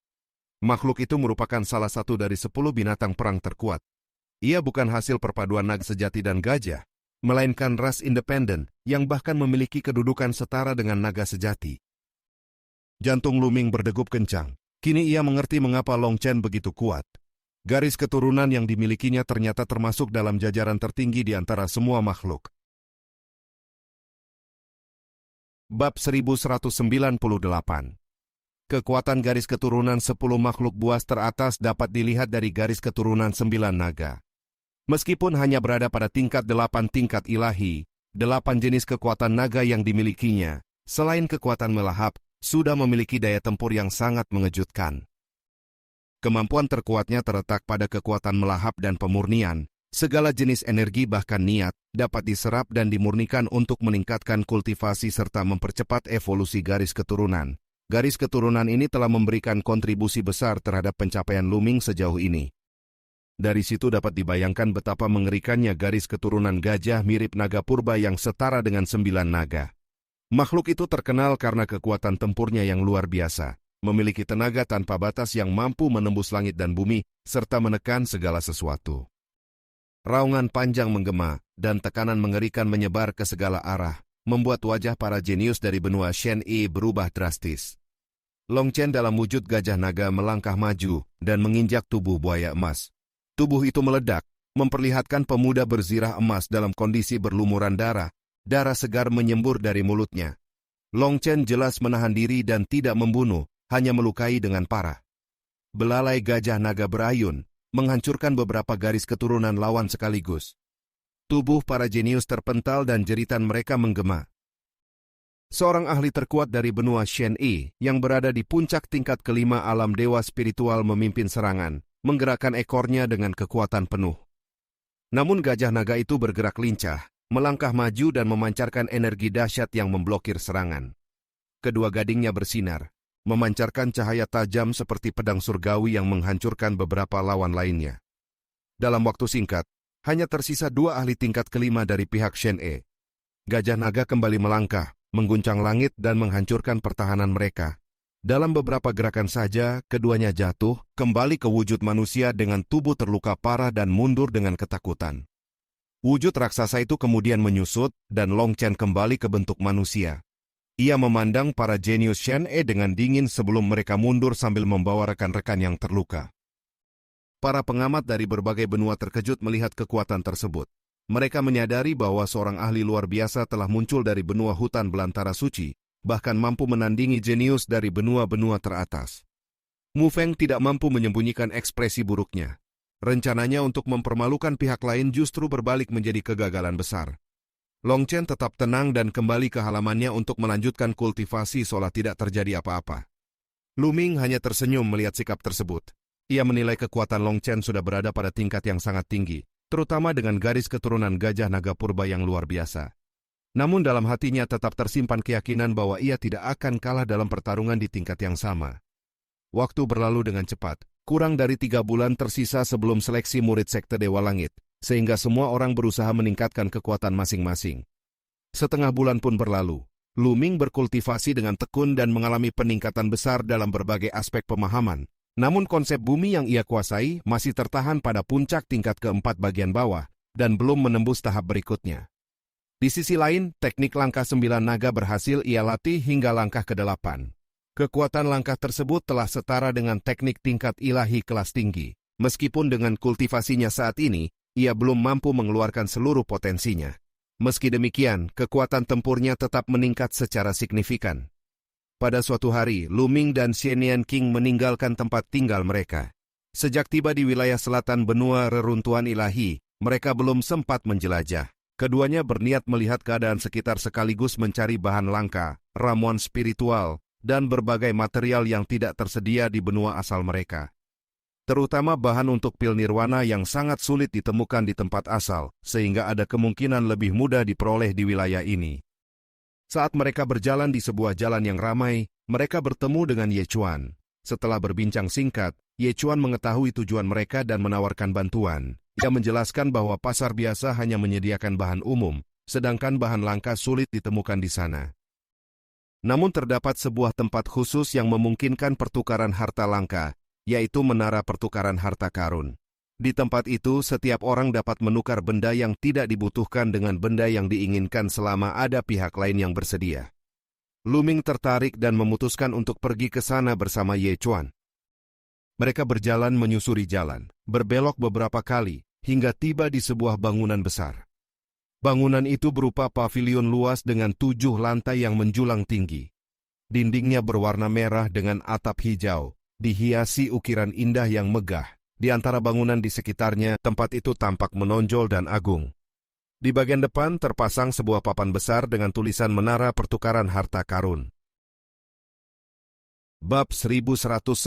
Speaker 1: Makhluk itu merupakan salah satu dari 10 binatang perang terkuat. Ia bukan hasil perpaduan naga sejati dan gajah, melainkan ras independen yang bahkan memiliki kedudukan setara dengan naga sejati. Jantung Luming berdegup kencang. Kini ia mengerti mengapa Long Chen begitu kuat. Garis keturunan yang dimilikinya ternyata termasuk dalam jajaran tertinggi di antara semua makhluk. Bab 1198. Kekuatan garis keturunan 10 makhluk buas teratas dapat dilihat dari garis keturunan 9 naga. Meskipun hanya berada pada tingkat 8 tingkat ilahi, 8 jenis kekuatan naga yang dimilikinya, selain kekuatan melahap, sudah memiliki daya tempur yang sangat mengejutkan. Kemampuan terkuatnya terletak pada kekuatan melahap dan pemurnian. Segala jenis energi bahkan niat dapat diserap dan dimurnikan untuk meningkatkan kultivasi serta mempercepat evolusi garis keturunan. Garis keturunan ini telah memberikan kontribusi besar terhadap pencapaian Luming sejauh ini. Dari situ dapat dibayangkan betapa mengerikannya garis keturunan gajah mirip naga purba yang setara dengan 9 naga. Makhluk itu terkenal karena kekuatan tempurnya yang luar biasa, memiliki tenaga tanpa batas yang mampu menembus langit dan bumi, serta menekan segala sesuatu. Raungan panjang menggema, dan tekanan mengerikan menyebar ke segala arah, membuat wajah para jenius dari benua Shen-E berubah drastis. Long Chen dalam wujud gajah naga melangkah maju dan menginjak tubuh buaya emas. Tubuh itu meledak, memperlihatkan pemuda berzirah emas dalam kondisi berlumuran darah. Darah segar menyembur dari mulutnya. Long Chen jelas menahan diri dan tidak membunuh, hanya melukai dengan parah. Belalai gajah naga berayun, menghancurkan beberapa garis keturunan lawan sekaligus. Tubuh para jenius terpental dan jeritan mereka menggema. Seorang ahli terkuat dari benua Shen-E yang berada di puncak tingkat kelima alam dewa spiritual memimpin serangan, menggerakkan ekornya dengan kekuatan penuh. Namun gajah naga itu bergerak lincah, melangkah maju dan memancarkan energi dahsyat yang memblokir serangan. kedua gadingnya bersinar, memancarkan cahaya tajam seperti pedang surgawi yang menghancurkan beberapa lawan lainnya. Dalam waktu singkat, hanya tersisa 2 ahli tingkat kelima dari pihak Shen E. Gajah naga kembali melangkah, mengguncang langit dan menghancurkan pertahanan mereka. Dalam beberapa gerakan saja, keduanya jatuh, kembali ke wujud manusia dengan tubuh terluka parah dan mundur dengan ketakutan. Wujud raksasa itu kemudian menyusut, dan Long Chen kembali ke bentuk manusia. Ia memandang para jenius Shen E dengan dingin sebelum mereka mundur sambil membawa rekan-rekan yang terluka. Para pengamat dari berbagai benua terkejut melihat kekuatan tersebut. Mereka menyadari bahwa seorang ahli luar biasa telah muncul dari benua hutan belantara suci, bahkan mampu menandingi jenius dari benua-benua teratas. Mu Feng tidak mampu menyembunyikan ekspresi buruknya. Rencananya untuk mempermalukan pihak lain justru berbalik menjadi kegagalan besar. Long Chen tetap tenang dan kembali ke halamannya untuk melanjutkan kultivasi seolah tidak terjadi apa-apa. Lu Ming hanya tersenyum melihat sikap tersebut. Ia menilai kekuatan Long Chen sudah berada pada tingkat yang sangat tinggi, terutama dengan garis keturunan gajah naga purba yang luar biasa. Namun dalam hatinya tetap tersimpan keyakinan bahwa ia tidak akan kalah dalam pertarungan di tingkat yang sama. Waktu berlalu dengan cepat, kurang dari 3 bulan tersisa sebelum seleksi murid Sekte Dewa Langit, sehingga semua orang berusaha meningkatkan kekuatan masing-masing. Setengah bulan pun berlalu, Lu Ming berkultivasi dengan tekun dan mengalami peningkatan besar dalam berbagai aspek pemahaman. Namun konsep bumi yang ia kuasai masih tertahan pada puncak tingkat keempat bagian bawah, dan belum menembus tahap berikutnya. Di sisi lain, teknik langkah 9 naga berhasil ia latih hingga langkah ke-8. Kekuatan langkah tersebut telah setara dengan teknik tingkat ilahi kelas tinggi. Meskipun dengan kultivasinya saat ini, ia belum mampu mengeluarkan seluruh potensinya. Meski demikian, kekuatan tempurnya tetap meningkat secara signifikan. Pada suatu hari, Lu Ming dan Xianian King meninggalkan tempat tinggal mereka. Sejak tiba di wilayah selatan benua reruntuhan ilahi, mereka belum sempat menjelajah. Keduanya berniat melihat keadaan sekitar sekaligus mencari bahan langka, ramuan spiritual, dan berbagai material yang tidak tersedia di benua asal mereka. Terutama bahan untuk pil nirwana yang sangat sulit ditemukan di tempat asal, sehingga ada kemungkinan lebih mudah diperoleh di wilayah ini. Saat mereka berjalan di sebuah jalan yang ramai, mereka bertemu dengan Ye Chuan. Setelah berbincang singkat, Ye Chuan mengetahui tujuan mereka dan menawarkan bantuan. Ia menjelaskan bahwa pasar biasa hanya menyediakan bahan umum, sedangkan bahan langka sulit ditemukan di sana. Namun terdapat sebuah tempat khusus yang memungkinkan pertukaran harta langka, yaitu menara pertukaran harta karun. Di tempat itu, setiap orang dapat menukar benda yang tidak dibutuhkan dengan benda yang diinginkan selama ada pihak lain yang bersedia. Lu Ming tertarik dan memutuskan untuk pergi ke sana bersama Ye Chuan. Mereka berjalan menyusuri jalan, berbelok beberapa kali, hingga tiba di sebuah bangunan besar. Bangunan itu berupa pavilion luas dengan 7 lantai yang menjulang tinggi. Dindingnya berwarna merah dengan atap hijau, dihiasi ukiran indah yang megah. Di antara bangunan di sekitarnya, tempat itu tampak menonjol dan agung. Di bagian depan terpasang sebuah papan besar dengan tulisan Menara Pertukaran Harta Karun. Bab 1199.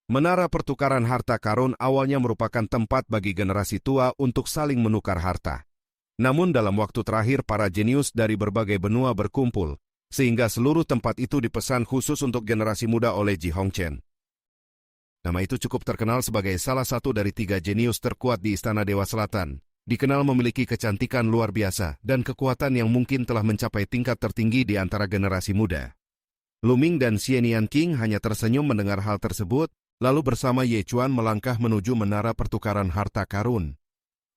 Speaker 1: Menara Pertukaran Harta Karun awalnya merupakan tempat bagi generasi tua untuk saling menukar harta. Namun dalam waktu terakhir para jenius dari berbagai benua berkumpul, sehingga seluruh tempat itu dipesan khusus untuk generasi muda oleh Ji Hongchen. Nama itu cukup terkenal sebagai salah satu dari 3 jenius terkuat di Istana Dewa Selatan. Dikenal memiliki kecantikan luar biasa dan kekuatan yang mungkin telah mencapai tingkat tertinggi di antara generasi muda. Lu Ming dan Xianian King hanya tersenyum mendengar hal tersebut, lalu bersama Ye Chuan melangkah menuju Menara Pertukaran Harta Karun.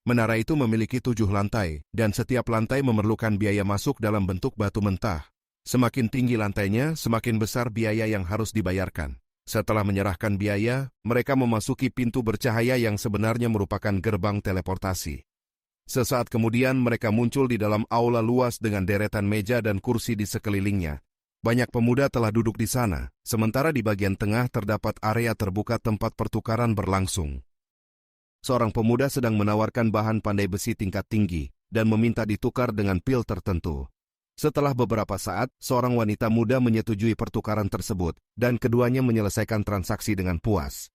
Speaker 1: Menara itu memiliki 7 lantai, dan setiap lantai memerlukan biaya masuk dalam bentuk batu mentah. Semakin tinggi lantainya, semakin besar biaya yang harus dibayarkan. Setelah menyerahkan biaya, mereka memasuki pintu bercahaya yang sebenarnya merupakan gerbang teleportasi. Sesaat kemudian mereka muncul di dalam aula luas dengan deretan meja dan kursi di sekelilingnya. Banyak pemuda telah duduk di sana, sementara di bagian tengah terdapat area terbuka tempat pertukaran berlangsung. Seorang pemuda sedang menawarkan bahan pandai besi tingkat tinggi dan meminta ditukar dengan pil tertentu. Setelah beberapa saat, seorang wanita muda menyetujui pertukaran tersebut, dan keduanya menyelesaikan transaksi dengan puas.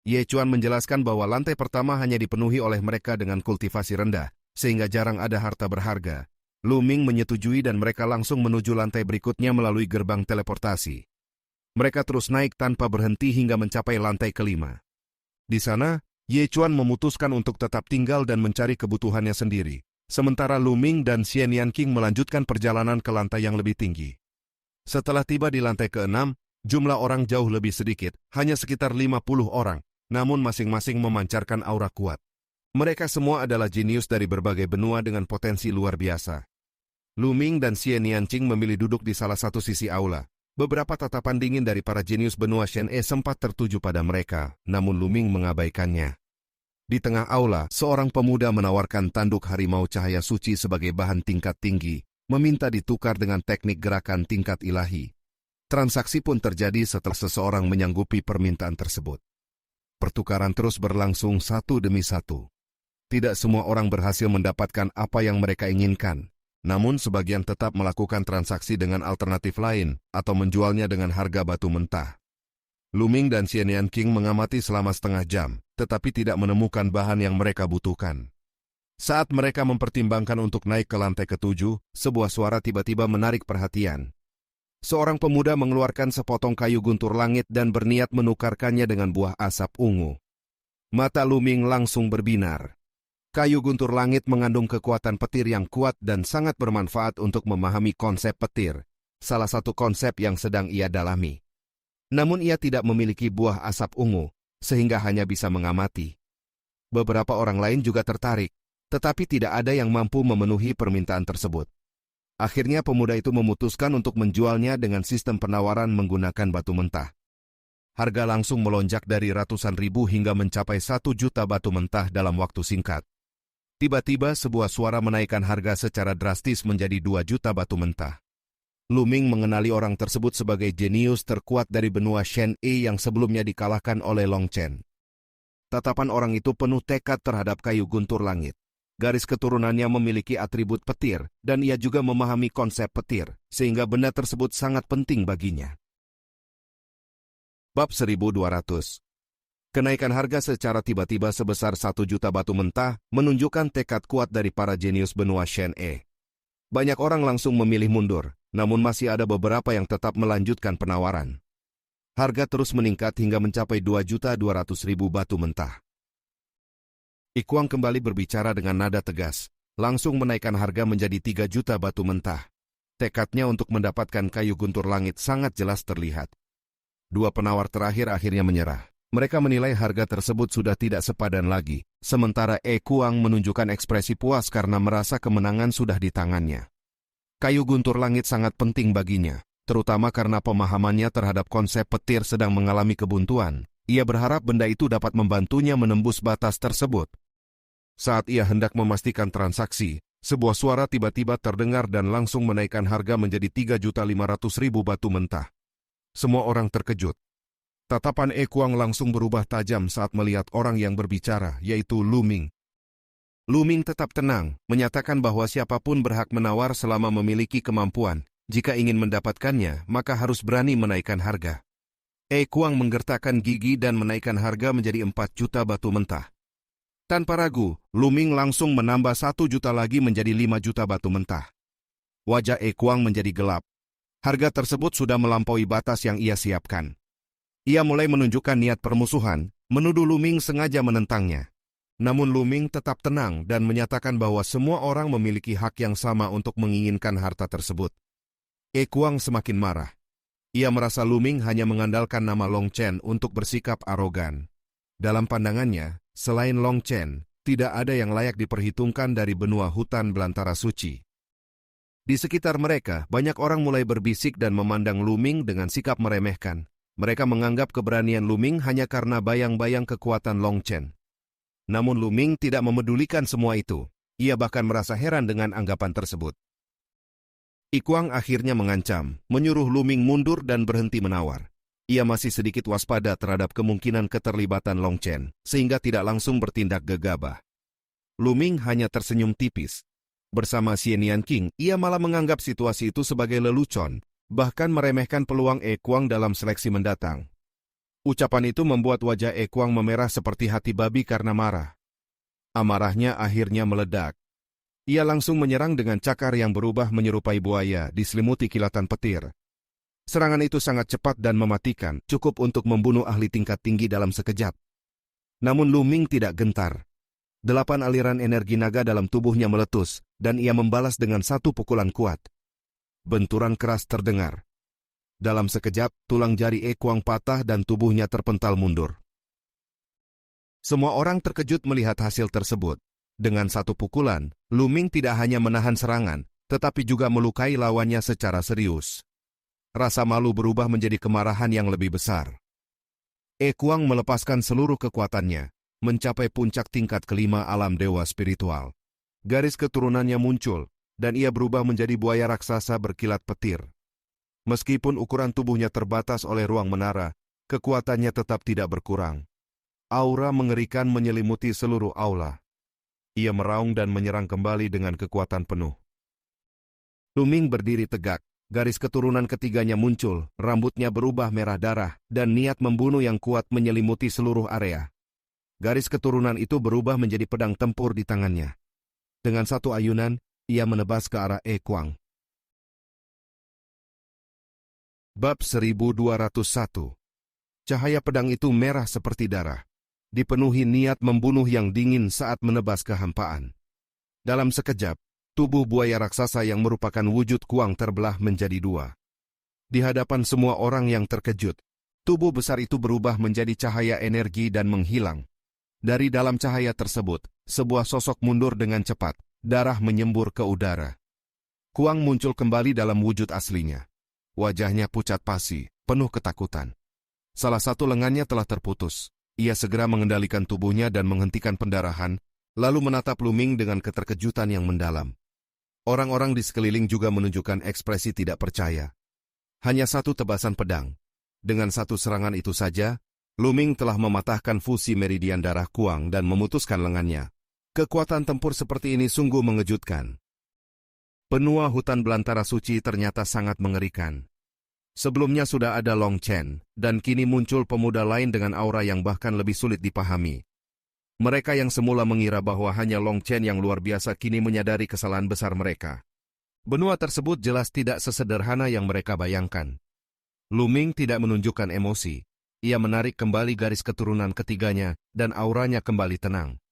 Speaker 1: Ye Chuan menjelaskan bahwa lantai pertama hanya dipenuhi oleh mereka dengan kultivasi rendah, sehingga jarang ada harta berharga. Lu Ming menyetujui dan mereka langsung menuju lantai berikutnya melalui gerbang teleportasi. Mereka terus naik tanpa berhenti hingga mencapai lantai kelima. Di sana, Ye Chuan memutuskan untuk tetap tinggal dan mencari kebutuhannya sendiri, sementara Lu Ming dan Xian Yanqing melanjutkan perjalanan ke lantai yang lebih tinggi. Setelah tiba di lantai ke-6, jumlah orang jauh lebih sedikit, hanya sekitar 50 orang, namun masing-masing memancarkan aura kuat. Mereka semua adalah jenius dari berbagai benua dengan potensi luar biasa. Lu Ming dan Xian Yanqing memilih duduk di salah satu sisi aula. Beberapa tatapan dingin dari para jenius benua Shen sempat tertuju pada mereka, namun Lu Ming mengabaikannya. Di tengah aula, seorang pemuda menawarkan tanduk harimau cahaya suci sebagai bahan tingkat tinggi, meminta ditukar dengan teknik gerakan tingkat ilahi. Transaksi pun terjadi setelah seseorang menyanggupi permintaan tersebut. Pertukaran terus berlangsung satu demi satu. Tidak semua orang berhasil mendapatkan apa yang mereka inginkan. Namun sebagian tetap melakukan transaksi dengan alternatif lain atau menjualnya dengan harga batu mentah. Lu Ming dan Xian Yanqing mengamati selama setengah jam, tetapi tidak menemukan bahan yang mereka butuhkan. Saat mereka mempertimbangkan untuk naik ke lantai ke-7, sebuah suara tiba-tiba menarik perhatian. Seorang pemuda mengeluarkan sepotong kayu guntur langit dan berniat menukarkannya dengan buah asap ungu. Mata Lu Ming langsung berbinar. Kayu guntur langit mengandung kekuatan petir yang kuat dan sangat bermanfaat untuk memahami konsep petir, salah satu konsep yang sedang ia dalami. Namun ia tidak memiliki buah asap ungu, sehingga hanya bisa mengamati. Beberapa orang lain juga tertarik, tetapi tidak ada yang mampu memenuhi permintaan tersebut. Akhirnya pemuda itu memutuskan untuk menjualnya dengan sistem penawaran menggunakan batu mentah. Harga langsung melonjak dari ratusan ribu hingga mencapai 1 juta batu mentah dalam waktu singkat. Tiba-tiba sebuah suara menaikkan harga secara drastis menjadi 2 juta batu mentah. Lu Ming mengenali orang tersebut sebagai jenius terkuat dari benua Shen yang sebelumnya dikalahkan oleh Long Chen. Tatapan orang itu penuh tekad terhadap kayu guntur langit. Garis keturunannya memiliki atribut petir, dan ia juga memahami konsep petir, sehingga benda tersebut sangat penting baginya. Bab 1200. Kenaikan harga secara tiba-tiba sebesar 1 juta batu mentah menunjukkan tekad kuat dari para jenius benua Shen. Banyak orang langsung memilih mundur, namun masih ada beberapa yang tetap melanjutkan penawaran. Harga terus meningkat hingga mencapai 2.200.000 batu mentah. Ikuang kembali berbicara dengan nada tegas, langsung menaikkan harga menjadi 3 juta batu mentah. Tekadnya untuk mendapatkan kayu guntur langit sangat jelas terlihat. Dua penawar terakhir akhirnya menyerah. Mereka menilai harga tersebut sudah tidak sepadan lagi, sementara Kuang menunjukkan ekspresi puas karena merasa kemenangan sudah di tangannya. Kayu guntur langit sangat penting baginya, terutama karena pemahamannya terhadap konsep petir sedang mengalami kebuntuan. Ia berharap benda itu dapat membantunya menembus batas tersebut. Saat ia hendak memastikan transaksi, sebuah suara tiba-tiba terdengar dan langsung menaikkan harga menjadi 3.500.000 batu mentah. Semua orang terkejut. Tatapan Kuang langsung berubah tajam saat melihat orang yang berbicara, yaitu Lu Ming. Lu Ming tetap tenang, menyatakan bahwa siapapun berhak menawar selama memiliki kemampuan. Jika ingin mendapatkannya, maka harus berani menaikkan harga. Kuang menggertakkan gigi dan menaikkan harga menjadi 4 juta batu mentah. Tanpa ragu, Lu Ming langsung menambah 1 juta lagi menjadi 5 juta batu mentah. Wajah Kuang menjadi gelap. Harga tersebut sudah melampaui batas yang ia siapkan. Ia mulai menunjukkan niat permusuhan, menuduh Lu Ming sengaja menentangnya. Namun Lu Ming tetap tenang dan menyatakan bahwa semua orang memiliki hak yang sama untuk menginginkan harta tersebut. Kuang semakin marah. Ia merasa Lu Ming hanya mengandalkan nama Long Chen untuk bersikap arogan. Dalam pandangannya, selain Long Chen, tidak ada yang layak diperhitungkan dari benua hutan belantara suci. Di sekitar mereka, banyak orang mulai berbisik dan memandang Lu Ming dengan sikap meremehkan. Mereka menganggap keberanian Lu Ming hanya karena bayang-bayang kekuatan Long Chen. Namun Lu Ming tidak memedulikan semua itu. Ia bahkan merasa heran dengan anggapan tersebut. Kuang akhirnya mengancam, menyuruh Lu Ming mundur dan berhenti menawar. Ia masih sedikit waspada terhadap kemungkinan keterlibatan Long Chen, sehingga tidak langsung bertindak gegabah. Lu Ming hanya tersenyum tipis. Bersama Xian Yanqing, ia malah menganggap situasi itu sebagai lelucon, bahkan meremehkan peluang Kuang dalam seleksi mendatang. Ucapan itu membuat wajah Kuang memerah seperti hati babi karena marah. Amarahnya akhirnya meledak. Ia langsung menyerang dengan cakar yang berubah menyerupai buaya, diselimuti kilatan petir. Serangan itu sangat cepat dan mematikan, cukup untuk membunuh ahli tingkat tinggi dalam sekejap. Namun Lu Ming tidak gentar. 8 aliran energi naga dalam tubuhnya meletus, dan ia membalas dengan satu pukulan kuat. Benturan keras terdengar. Dalam sekejap, tulang jari Kuang patah dan tubuhnya terpental mundur. Semua orang terkejut melihat hasil tersebut. Dengan satu pukulan, Lu Ming tidak hanya menahan serangan, tetapi juga melukai lawannya secara serius. Rasa malu berubah menjadi kemarahan yang lebih besar. Kuang melepaskan seluruh kekuatannya, mencapai puncak tingkat kelima alam dewa spiritual. Garis keturunannya muncul, dan ia berubah menjadi buaya raksasa berkilat petir. Meskipun ukuran tubuhnya terbatas oleh ruang menara, kekuatannya tetap tidak berkurang. Aura mengerikan menyelimuti seluruh aula. Ia meraung dan menyerang kembali dengan kekuatan penuh. Lu Ming berdiri tegak, garis keturunan ketiganya muncul, rambutnya berubah merah darah, dan niat membunuh yang kuat menyelimuti seluruh area. Garis keturunan itu berubah menjadi pedang tempur di tangannya. Dengan satu ayunan, ia menebas ke arah Kuang. Bab 1201. Cahaya pedang itu merah seperti darah. Dipenuhi niat membunuh yang dingin saat menebas kehampaan. Dalam sekejap, tubuh buaya raksasa yang merupakan wujud Kuang terbelah menjadi dua. Di hadapan semua orang yang terkejut, tubuh besar itu berubah menjadi cahaya energi dan menghilang. Dari dalam cahaya tersebut, sebuah sosok mundur dengan cepat, darah menyembur ke udara. Kuang muncul kembali dalam wujud aslinya. Wajahnya pucat pasi, penuh ketakutan. Salah satu lengannya telah terputus. Ia segera mengendalikan tubuhnya dan menghentikan pendarahan, lalu menatap Lu Ming dengan keterkejutan yang mendalam. Orang-orang di sekeliling juga menunjukkan ekspresi tidak percaya. Hanya satu tebasan pedang. Dengan satu serangan itu saja, Lu Ming telah mematahkan fusi meridian darah Kuang dan memutuskan lengannya. Kekuatan tempur seperti ini sungguh mengejutkan. Benua hutan belantara suci ternyata sangat mengerikan. Sebelumnya sudah ada Long Chen, dan kini muncul pemuda lain dengan aura yang bahkan lebih sulit dipahami. Mereka yang semula mengira bahwa hanya Long Chen yang luar biasa kini menyadari kesalahan besar mereka. Benua tersebut jelas tidak sesederhana yang mereka bayangkan. Lu Ming tidak menunjukkan emosi. Ia menarik kembali garis keturunan ketiganya, dan auranya kembali tenang.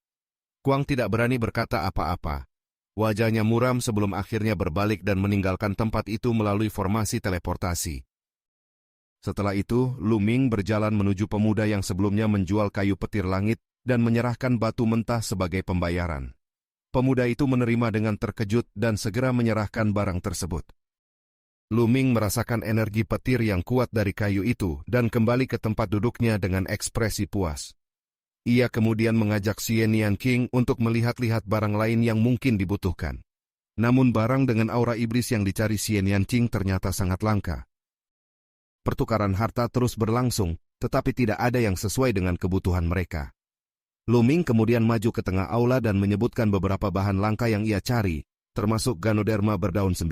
Speaker 1: Kuang tidak berani berkata apa-apa. Wajahnya muram sebelum akhirnya berbalik dan meninggalkan tempat itu melalui formasi teleportasi. Setelah itu, Lu Ming berjalan menuju pemuda yang sebelumnya menjual kayu petir langit dan menyerahkan batu mentah sebagai pembayaran. Pemuda itu menerima dengan terkejut dan segera menyerahkan barang tersebut. Lu Ming merasakan energi petir yang kuat dari kayu itu dan kembali ke tempat duduknya dengan ekspresi puas. Ia kemudian mengajak Xie Nianqing untuk melihat-lihat barang lain yang mungkin dibutuhkan. Namun barang dengan aura iblis yang dicari Xie Nianqing ternyata sangat langka. Pertukaran harta terus berlangsung, tetapi tidak ada yang sesuai dengan kebutuhan mereka. Lu Ming kemudian maju ke tengah aula dan menyebutkan beberapa bahan langka yang ia cari, termasuk Ganoderma berdaun 9,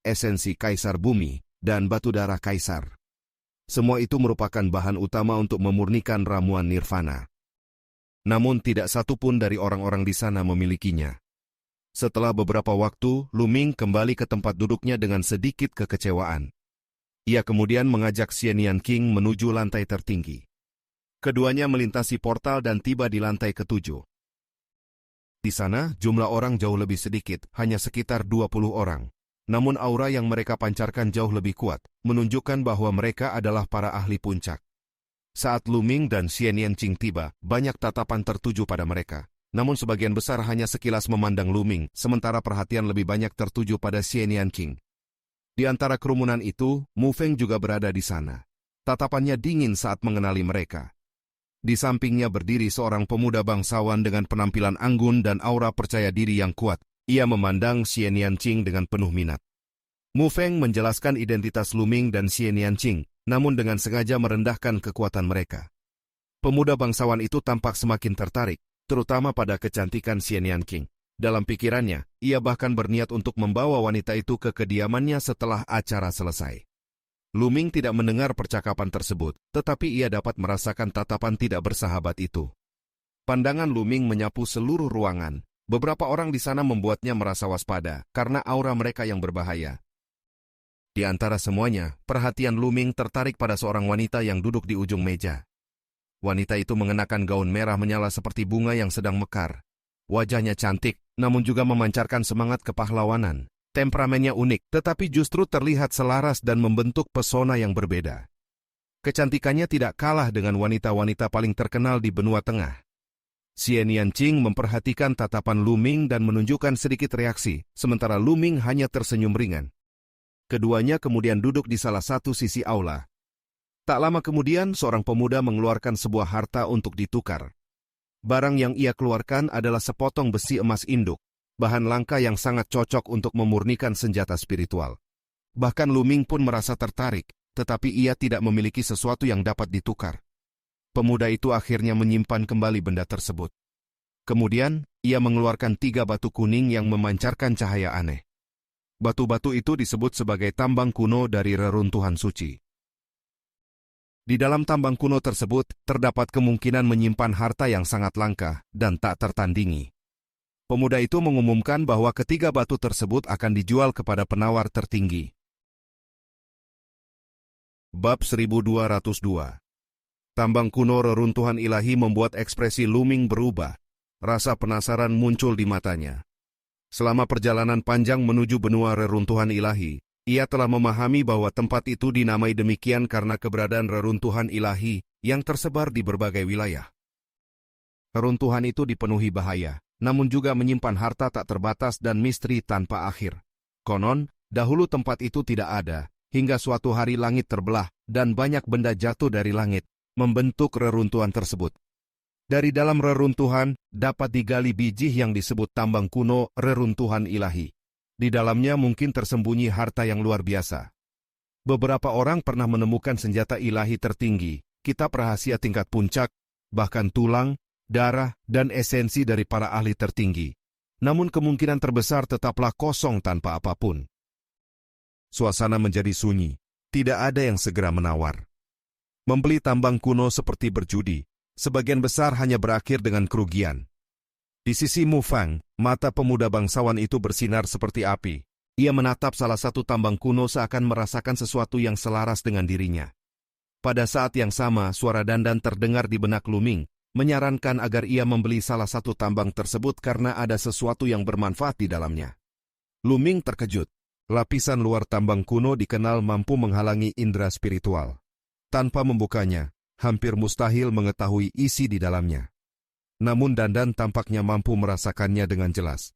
Speaker 1: esensi Kaisar Bumi, dan batu darah Kaisar. Semua itu merupakan bahan utama untuk memurnikan ramuan nirvana. Namun tidak satu pun dari orang-orang di sana memilikinya. Setelah beberapa waktu, Lu Ming kembali ke tempat duduknya dengan sedikit kekecewaan. Ia kemudian mengajak Xie Nianqing menuju lantai tertinggi. Keduanya melintasi portal dan tiba di lantai ke-7. Di sana, jumlah orang jauh lebih sedikit, hanya sekitar 20 orang. Namun aura yang mereka pancarkan jauh lebih kuat, menunjukkan bahwa mereka adalah para ahli puncak. Saat Lu Ming dan Xie Nianqing tiba, banyak tatapan tertuju pada mereka. Namun sebagian besar hanya sekilas memandang Lu Ming, sementara perhatian lebih banyak tertuju pada Xie Nianqing. Di antara kerumunan itu, Mu Feng juga berada di sana. Tatapannya dingin saat mengenali mereka. Di sampingnya berdiri seorang pemuda bangsawan dengan penampilan anggun dan aura percaya diri yang kuat. Ia memandang Xie Nianqing dengan penuh minat. Mu Feng menjelaskan identitas Lu Ming dan Xie Nianqing, namun dengan sengaja merendahkan kekuatan mereka. Pemuda bangsawan itu tampak semakin tertarik, terutama pada kecantikan Xie Nianqing. Dalam pikirannya, ia bahkan berniat untuk membawa wanita itu ke kediamannya setelah acara selesai. Lu Ming tidak mendengar percakapan tersebut, tetapi ia dapat merasakan tatapan tidak bersahabat itu. Pandangan Lu Ming menyapu seluruh ruangan, Beberapa orang di sana membuatnya merasa waspada karena aura mereka yang berbahaya. Di antara semuanya, perhatian Lu Ming tertarik pada seorang wanita yang duduk di ujung meja. Wanita itu mengenakan gaun merah menyala seperti bunga yang sedang mekar. Wajahnya cantik, namun juga memancarkan semangat kepahlawanan. Temperamennya unik, tetapi justru terlihat selaras dan membentuk pesona yang berbeda. Kecantikannya tidak kalah dengan wanita-wanita paling terkenal di benua tengah. Xian Yanqing memperhatikan tatapan Lu Ming dan menunjukkan sedikit reaksi, sementara Lu Ming hanya tersenyum ringan. Keduanya kemudian duduk di salah satu sisi aula. Tak lama kemudian, seorang pemuda mengeluarkan sebuah harta untuk ditukar. Barang yang ia keluarkan adalah sepotong besi emas induk, bahan langka yang sangat cocok untuk memurnikan senjata spiritual. Bahkan Lu Ming pun merasa tertarik, tetapi ia tidak memiliki sesuatu yang dapat ditukar. Pemuda itu akhirnya menyimpan kembali benda tersebut. Kemudian, ia mengeluarkan 3 batu kuning yang memancarkan cahaya aneh. Batu-batu itu disebut sebagai tambang kuno dari reruntuhan suci. Di dalam tambang kuno tersebut, terdapat kemungkinan menyimpan harta yang sangat langka dan tak tertandingi. Pemuda itu mengumumkan bahwa ketiga batu tersebut akan dijual kepada penawar tertinggi. Bab 1202. Tambang kuno reruntuhan ilahi membuat ekspresi Lu Ming berubah. Rasa penasaran muncul di matanya. Selama perjalanan panjang menuju benua reruntuhan ilahi, ia telah memahami bahwa tempat itu dinamai demikian karena keberadaan reruntuhan ilahi yang tersebar di berbagai wilayah. Reruntuhan itu dipenuhi bahaya, namun juga menyimpan harta tak terbatas dan misteri tanpa akhir. Konon, dahulu tempat itu tidak ada, hingga suatu hari langit terbelah dan banyak benda jatuh dari langit, membentuk reruntuhan tersebut. Dari dalam reruntuhan, dapat digali biji yang disebut tambang kuno reruntuhan ilahi. Di dalamnya mungkin tersembunyi harta yang luar biasa. Beberapa orang pernah menemukan senjata ilahi tertinggi, kitab rahasia tingkat puncak, bahkan tulang, darah, dan esensi dari para ahli tertinggi. Namun kemungkinan terbesar tetaplah kosong tanpa apapun. Suasana menjadi sunyi, tidak ada yang segera menawar. Membeli tambang kuno seperti berjudi, sebagian besar hanya berakhir dengan kerugian. Di sisi Mu Fang, mata pemuda bangsawan itu bersinar seperti api. Ia menatap salah satu tambang kuno seakan merasakan sesuatu yang selaras dengan dirinya. Pada saat yang sama, suara dandan terdengar di benak Lu Ming, menyarankan agar ia membeli salah satu tambang tersebut karena ada sesuatu yang bermanfaat di dalamnya. Lu Ming terkejut. Lapisan luar tambang kuno dikenal mampu menghalangi indera spiritual. Tanpa membukanya, hampir mustahil mengetahui isi di dalamnya. Namun dandan tampaknya mampu merasakannya dengan jelas.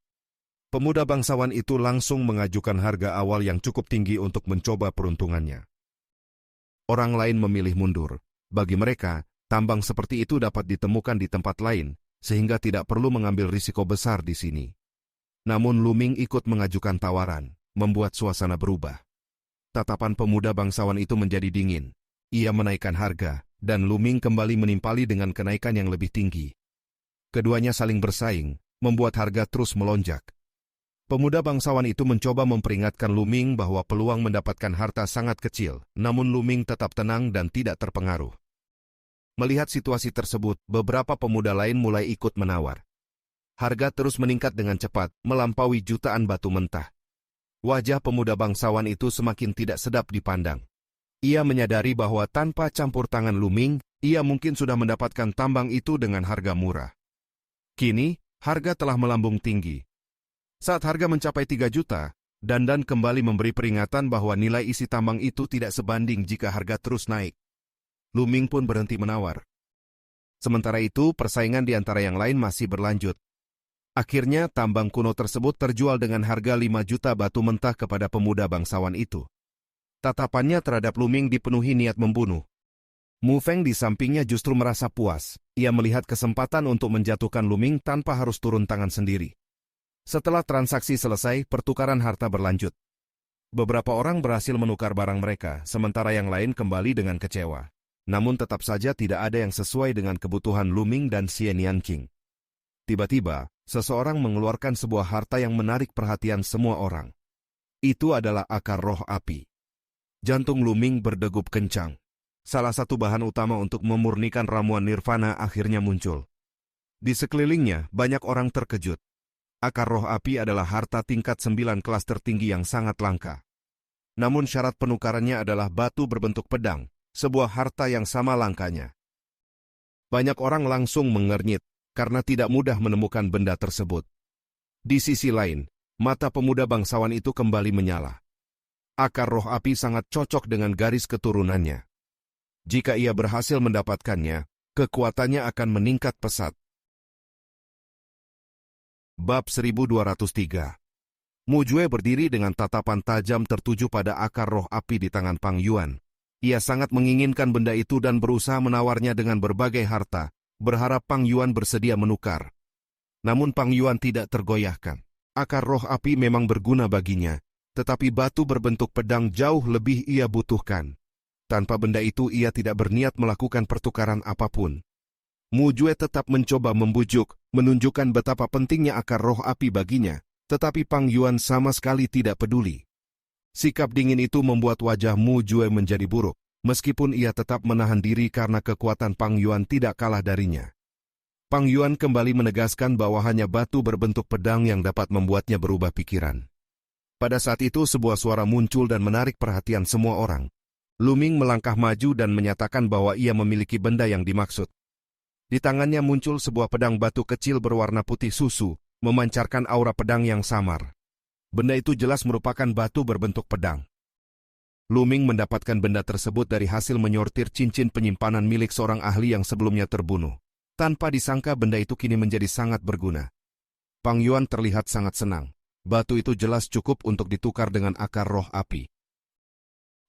Speaker 1: Pemuda bangsawan itu langsung mengajukan harga awal yang cukup tinggi untuk mencoba peruntungannya. Orang lain memilih mundur. Bagi mereka, tambang seperti itu dapat ditemukan di tempat lain, sehingga tidak perlu mengambil risiko besar di sini. Namun Lu Ming ikut mengajukan tawaran, membuat suasana berubah. Tatapan pemuda bangsawan itu menjadi dingin. Ia menaikkan harga, dan Lu Ming kembali menimpali dengan kenaikan yang lebih tinggi. Keduanya saling bersaing, membuat harga terus melonjak. Pemuda bangsawan itu mencoba memperingatkan Lu Ming bahwa peluang mendapatkan harta sangat kecil, namun Lu Ming tetap tenang dan tidak terpengaruh. Melihat situasi tersebut, beberapa pemuda lain mulai ikut menawar. Harga terus meningkat dengan cepat, melampaui jutaan batu mentah. Wajah pemuda bangsawan itu semakin tidak sedap dipandang. Ia menyadari bahwa tanpa campur tangan Lu Ming, ia mungkin sudah mendapatkan tambang itu dengan harga murah. Kini, harga telah melambung tinggi. Saat harga mencapai 3 juta, dandan kembali memberi peringatan bahwa nilai isi tambang itu tidak sebanding jika harga terus naik. Lu Ming pun berhenti menawar. Sementara itu, persaingan di antara yang lain masih berlanjut. Akhirnya, tambang kuno tersebut terjual dengan harga 5 juta batu mentah kepada pemuda bangsawan itu. Tatapannya terhadap Lu Ming dipenuhi niat membunuh. Mu Feng di sampingnya justru merasa puas. Ia melihat kesempatan untuk menjatuhkan Lu Ming tanpa harus turun tangan sendiri. Setelah transaksi selesai, pertukaran harta berlanjut. Beberapa orang berhasil menukar barang mereka, sementara yang lain kembali dengan kecewa. Namun tetap saja tidak ada yang sesuai dengan kebutuhan Lu Ming dan Xian Yanqing. Tiba-tiba, seseorang mengeluarkan sebuah harta yang menarik perhatian semua orang. Itu adalah akar roh api. Jantung Lu Ming berdegup kencang. Salah satu bahan utama untuk memurnikan ramuan nirvana akhirnya muncul. Di sekelilingnya, banyak orang terkejut. Akar roh api adalah harta tingkat 9 kelas tertinggi yang sangat langka. Namun syarat penukarannya adalah batu berbentuk pedang, sebuah harta yang sama langkanya. Banyak orang langsung mengernyit karena tidak mudah menemukan benda tersebut. Di sisi lain, mata pemuda bangsawan itu kembali menyala. Akar roh api sangat cocok dengan garis keturunannya. Jika ia berhasil mendapatkannya, kekuatannya akan meningkat pesat. Bab 1203. Mujue berdiri dengan tatapan tajam tertuju pada akar roh api di tangan Pang Yuan. Ia sangat menginginkan benda itu dan berusaha menawarnya dengan berbagai harta, berharap Pang Yuan bersedia menukar. Namun Pang Yuan tidak tergoyahkan. Akar roh api memang berguna baginya, tetapi batu berbentuk pedang jauh lebih ia butuhkan. Tanpa benda itu ia tidak berniat melakukan pertukaran apapun. Mujue tetap mencoba membujuk, menunjukkan betapa pentingnya akar roh api baginya, tetapi Pang Yuan sama sekali tidak peduli. Sikap dingin itu membuat wajah Mujue menjadi buruk, meskipun ia tetap menahan diri karena kekuatan Pang Yuan tidak kalah darinya. Pang Yuan kembali menegaskan bahwa hanya batu berbentuk pedang yang dapat membuatnya berubah pikiran. Pada saat itu sebuah suara muncul dan menarik perhatian semua orang. Lu Ming melangkah maju dan menyatakan bahwa ia memiliki benda yang dimaksud. Di tangannya muncul sebuah pedang batu kecil berwarna putih susu, memancarkan aura pedang yang samar. Benda itu jelas merupakan batu berbentuk pedang. Lu Ming mendapatkan benda tersebut dari hasil menyortir cincin penyimpanan milik seorang ahli yang sebelumnya terbunuh. Tanpa disangka benda itu kini menjadi sangat berguna. Pang Yuan terlihat sangat senang. Batu itu jelas cukup untuk ditukar dengan akar roh api.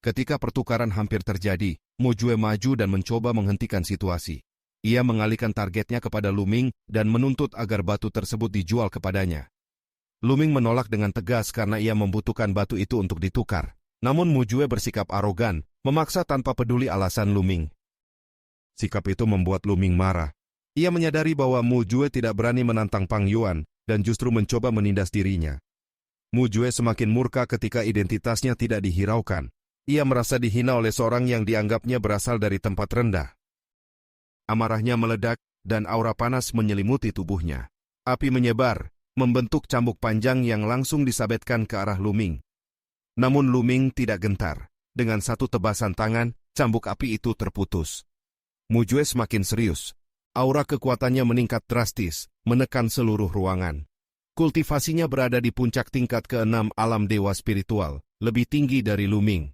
Speaker 1: Ketika pertukaran hampir terjadi, Mujue maju dan mencoba menghentikan situasi. Ia mengalihkan targetnya kepada Lu Ming dan menuntut agar batu tersebut dijual kepadanya. Lu Ming menolak dengan tegas karena ia membutuhkan batu itu untuk ditukar. Namun Mujue bersikap arogan, memaksa tanpa peduli alasan Lu Ming. Sikap itu membuat Lu Ming marah. Ia menyadari bahwa Mujue tidak berani menantang Pang Yuan dan justru mencoba menindas dirinya. Mujue semakin murka ketika identitasnya tidak dihiraukan. Ia merasa dihina oleh seorang yang dianggapnya berasal dari tempat rendah. Amarahnya meledak dan aura panas menyelimuti tubuhnya. Api menyebar, membentuk cambuk panjang yang langsung disabetkan ke arah Lu Ming. Namun Lu Ming tidak gentar. Dengan satu tebasan tangan, cambuk api itu terputus. Mujue semakin serius. Aura kekuatannya meningkat drastis, menekan seluruh ruangan. Kultivasinya berada di puncak tingkat ke-6 alam dewa spiritual, lebih tinggi dari Lu Ming.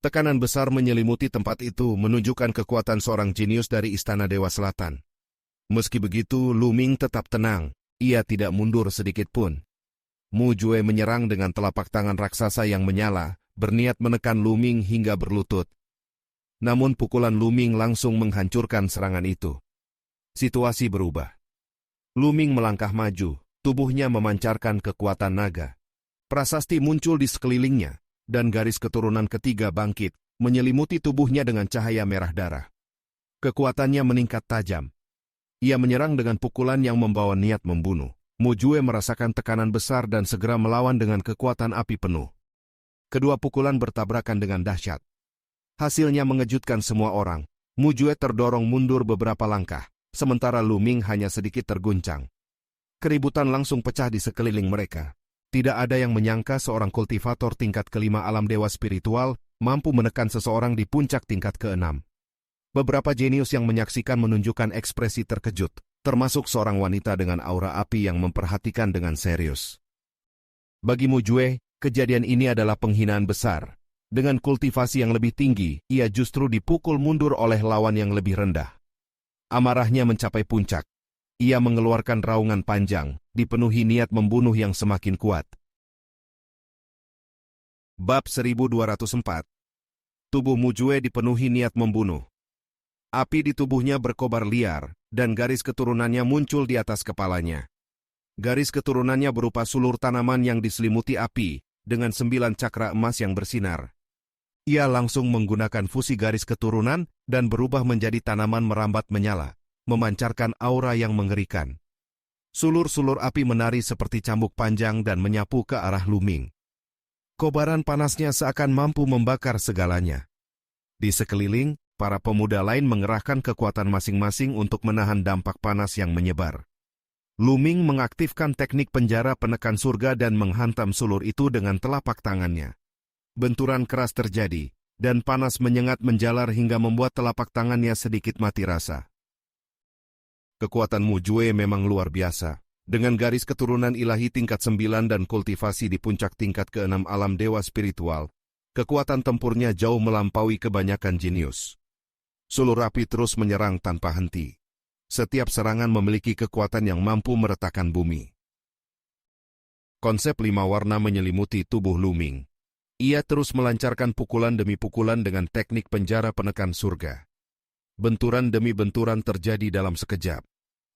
Speaker 1: Tekanan besar menyelimuti tempat itu menunjukkan kekuatan seorang jenius dari Istana Dewa Selatan. Meski begitu, Lu Ming tetap tenang. Ia tidak mundur sedikit pun. Mujue menyerang dengan telapak tangan raksasa yang menyala, berniat menekan Lu Ming hingga berlutut. Namun pukulan Lu Ming langsung menghancurkan serangan itu. Situasi berubah. Lu Ming melangkah maju, tubuhnya memancarkan kekuatan naga. Prasasti muncul di sekelilingnya, dan garis keturunan ketiga bangkit, menyelimuti tubuhnya dengan cahaya merah darah. Kekuatannya meningkat tajam. Ia menyerang dengan pukulan yang membawa niat membunuh. Mujue merasakan tekanan besar dan segera melawan dengan kekuatan api penuh. Kedua pukulan bertabrakan dengan dahsyat. Hasilnya mengejutkan semua orang. Mujue terdorong mundur beberapa langkah, sementara Lu Ming hanya sedikit terguncang. Keributan langsung pecah di sekeliling mereka. Tidak ada yang menyangka seorang kultivator tingkat ke-5 alam dewa spiritual mampu menekan seseorang di puncak tingkat ke-6. Beberapa jenius yang menyaksikan menunjukkan ekspresi terkejut, termasuk seorang wanita dengan aura api yang memperhatikan dengan serius. Bagi Mujue, kejadian ini adalah penghinaan besar. Dengan kultivasi yang lebih tinggi, ia justru dipukul mundur oleh lawan yang lebih rendah. Amarahnya mencapai puncak. Ia mengeluarkan raungan panjang, dipenuhi niat membunuh yang semakin kuat. Bab 1204. Tubuh Mujue dipenuhi niat membunuh. Api di tubuhnya berkobar liar, dan garis keturunannya muncul di atas kepalanya. Garis keturunannya berupa sulur tanaman yang diselimuti api, dengan 9 cakra emas yang bersinar. Ia langsung menggunakan fusi garis keturunan, dan berubah menjadi tanaman merambat menyala, memancarkan aura yang mengerikan. Sulur-sulur api menari seperti cambuk panjang dan menyapu ke arah Lu Ming. Kobaran panasnya seakan mampu membakar segalanya. Di sekeliling, para pemuda lain mengerahkan kekuatan masing-masing untuk menahan dampak panas yang menyebar. Luming mengaktifkan teknik penjara penekan surga dan menghantam sulur itu dengan telapak tangannya. Benturan keras terjadi, dan panas menyengat menjalar hingga membuat telapak tangannya sedikit mati rasa. Kekuatan Mujue memang luar biasa. Dengan garis keturunan ilahi tingkat 9 dan kultivasi di puncak tingkat ke-6 alam dewa spiritual, kekuatan tempurnya jauh melampaui kebanyakan jenius. Sulur api terus menyerang tanpa henti. Setiap serangan memiliki kekuatan yang mampu meretakan bumi. Konsep 5 warna menyelimuti tubuh Luming. Ia terus melancarkan pukulan demi pukulan dengan teknik penjara penekan surga. Benturan demi benturan terjadi dalam sekejap.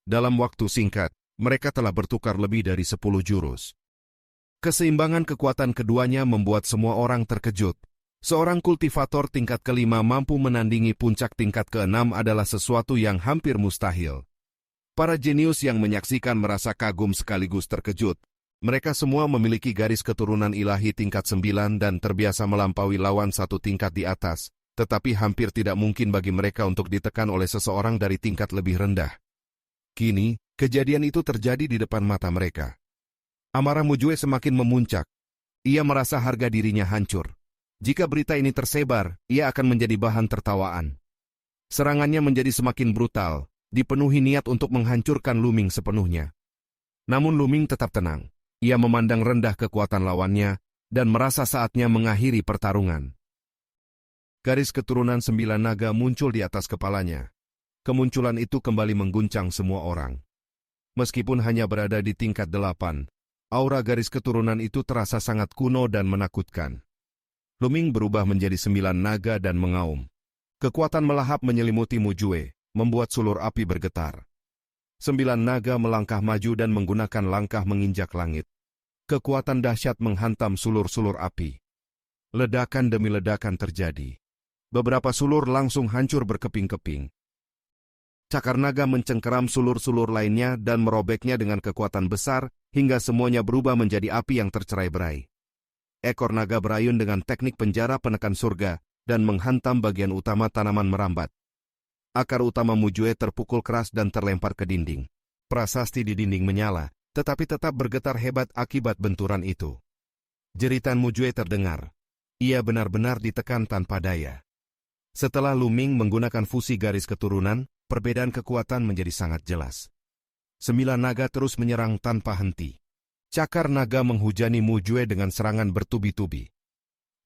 Speaker 1: Dalam waktu singkat, mereka telah bertukar lebih dari 10 jurus. Keseimbangan kekuatan keduanya membuat semua orang terkejut. Seorang kultivator tingkat ke-5 mampu menandingi puncak tingkat ke-6 adalah sesuatu yang hampir mustahil. Para jenius yang menyaksikan merasa kagum sekaligus terkejut. Mereka semua memiliki garis keturunan ilahi tingkat 9 dan terbiasa melampaui lawan satu tingkat di atas, tetapi hampir tidak mungkin bagi mereka untuk ditekan oleh seseorang dari tingkat lebih rendah. Kini, kejadian itu terjadi di depan mata mereka. Amarah Mujue semakin memuncak. Ia merasa harga dirinya hancur. Jika berita ini tersebar, ia akan menjadi bahan tertawaan. Serangannya menjadi semakin brutal, dipenuhi niat untuk menghancurkan Luming sepenuhnya. Namun Luming tetap tenang. Ia memandang rendah kekuatan lawannya dan merasa saatnya mengakhiri pertarungan. Garis keturunan 9 naga muncul di atas kepalanya. Kemunculan itu kembali mengguncang semua orang. Meskipun hanya berada di tingkat 8, aura garis keturunan itu terasa sangat kuno dan menakutkan. Luming berubah menjadi 9 naga dan mengaum. Kekuatan melahap menyelimuti Mujue, membuat sulur api bergetar. 9 naga melangkah maju dan menggunakan langkah menginjak langit. Kekuatan dahsyat menghantam sulur-sulur api. Ledakan demi ledakan terjadi. Beberapa sulur langsung hancur berkeping-keping. Cakar naga mencengkeram sulur-sulur lainnya dan merobeknya dengan kekuatan besar hingga semuanya berubah menjadi api yang tercerai-berai. Ekor naga berayun dengan teknik penjara penekan surga dan menghantam bagian utama tanaman merambat. Akar utama Mujue terpukul keras dan terlempar ke dinding. Prasasti di dinding menyala, tetapi tetap bergetar hebat akibat benturan itu. Jeritan Mujue terdengar. Ia benar-benar ditekan tanpa daya. Setelah Luming menggunakan fusi garis keturunan, perbedaan kekuatan menjadi sangat jelas. 9 naga terus menyerang tanpa henti. Cakar naga menghujani Mujue dengan serangan bertubi-tubi.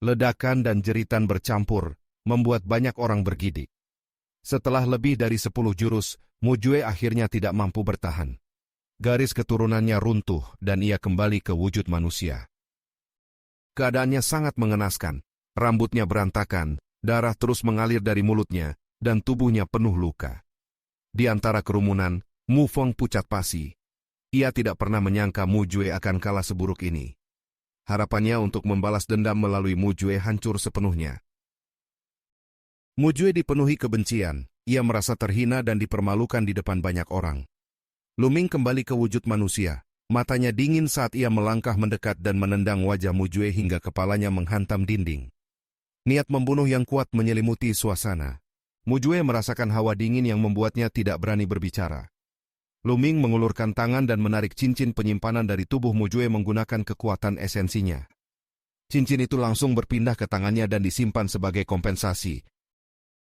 Speaker 1: Ledakan dan jeritan bercampur, membuat banyak orang bergidik. Setelah lebih dari 10 jurus, Mujue akhirnya tidak mampu bertahan. Garis keturunannya runtuh dan ia kembali ke wujud manusia. Keadaannya sangat mengenaskan. Rambutnya berantakan, darah terus mengalir dari mulutnya, dan tubuhnya penuh luka. Di antara kerumunan, Mu Feng pucat pasi. Ia tidak pernah menyangka Mujue akan kalah seburuk ini. Harapannya untuk membalas dendam melalui Mujue hancur sepenuhnya. Mujue dipenuhi kebencian. Ia merasa terhina dan dipermalukan di depan banyak orang. Luming kembali ke wujud manusia. Matanya dingin saat ia melangkah mendekat dan menendang wajah Mujue hingga kepalanya menghantam dinding. Niat membunuh yang kuat menyelimuti suasana. Mujue merasakan hawa dingin yang membuatnya tidak berani berbicara. Luming mengulurkan tangan dan menarik cincin penyimpanan dari tubuh Mujue menggunakan kekuatan esensinya. Cincin itu langsung berpindah ke tangannya dan disimpan sebagai kompensasi.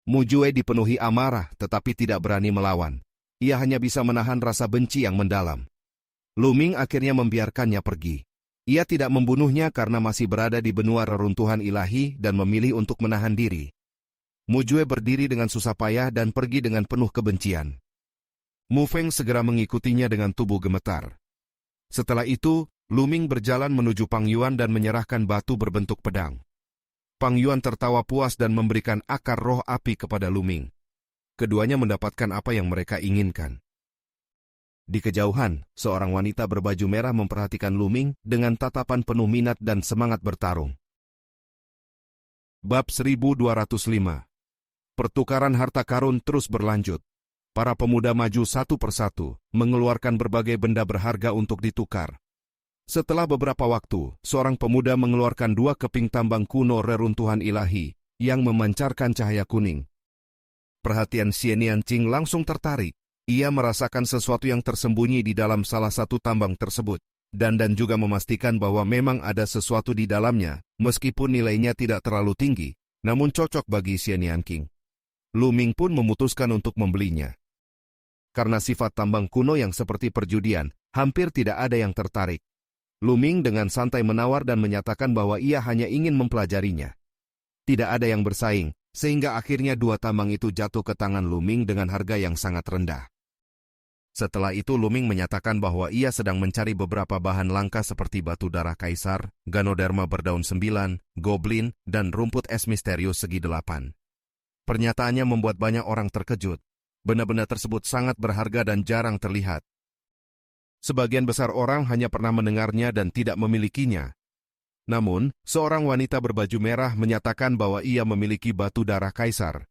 Speaker 1: Mujue dipenuhi amarah tetapi tidak berani melawan. Ia hanya bisa menahan rasa benci yang mendalam. Luming akhirnya membiarkannya pergi. Ia tidak membunuhnya karena masih berada di benua reruntuhan ilahi dan memilih untuk menahan diri. Mujue berdiri dengan susah payah dan pergi dengan penuh kebencian. Mu Feng segera mengikutinya dengan tubuh gemetar. Setelah itu, Luming berjalan menuju Pang Yuan dan menyerahkan batu berbentuk pedang. Pang Yuan tertawa puas dan memberikan akar roh api kepada Luming. Keduanya mendapatkan apa yang mereka inginkan. Di kejauhan, seorang wanita berbaju merah memperhatikan Luming dengan tatapan penuh minat dan semangat bertarung. Bab 1205. Pertukaran harta karun terus berlanjut. Para pemuda maju satu persatu, mengeluarkan berbagai benda berharga untuk ditukar. Setelah beberapa waktu, seorang pemuda mengeluarkan 2 keping tambang kuno reruntuhan ilahi, yang memancarkan cahaya kuning. Perhatian Xian Yanqing langsung tertarik. Ia merasakan sesuatu yang tersembunyi di dalam salah satu tambang tersebut, dan juga memastikan bahwa memang ada sesuatu di dalamnya, meskipun nilainya tidak terlalu tinggi, namun cocok bagi Xian Yanqing. Lu Ming pun memutuskan untuk membelinya. Karena sifat tambang kuno yang seperti perjudian, hampir tidak ada yang tertarik. Lu Ming dengan santai menawar dan menyatakan bahwa ia hanya ingin mempelajarinya. Tidak ada yang bersaing, sehingga akhirnya dua tambang itu jatuh ke tangan Lu Ming dengan harga yang sangat rendah. Setelah itu Lu Ming menyatakan bahwa ia sedang mencari beberapa bahan langka seperti batu darah kaisar, ganoderma berdaun 9, goblin, dan rumput es misterius segi 8. Pernyataannya membuat banyak orang terkejut. Benda-benda tersebut sangat berharga dan jarang terlihat. Sebagian besar orang hanya pernah mendengarnya dan tidak memilikinya. Namun, seorang wanita berbaju merah menyatakan bahwa ia memiliki batu darah kaisar.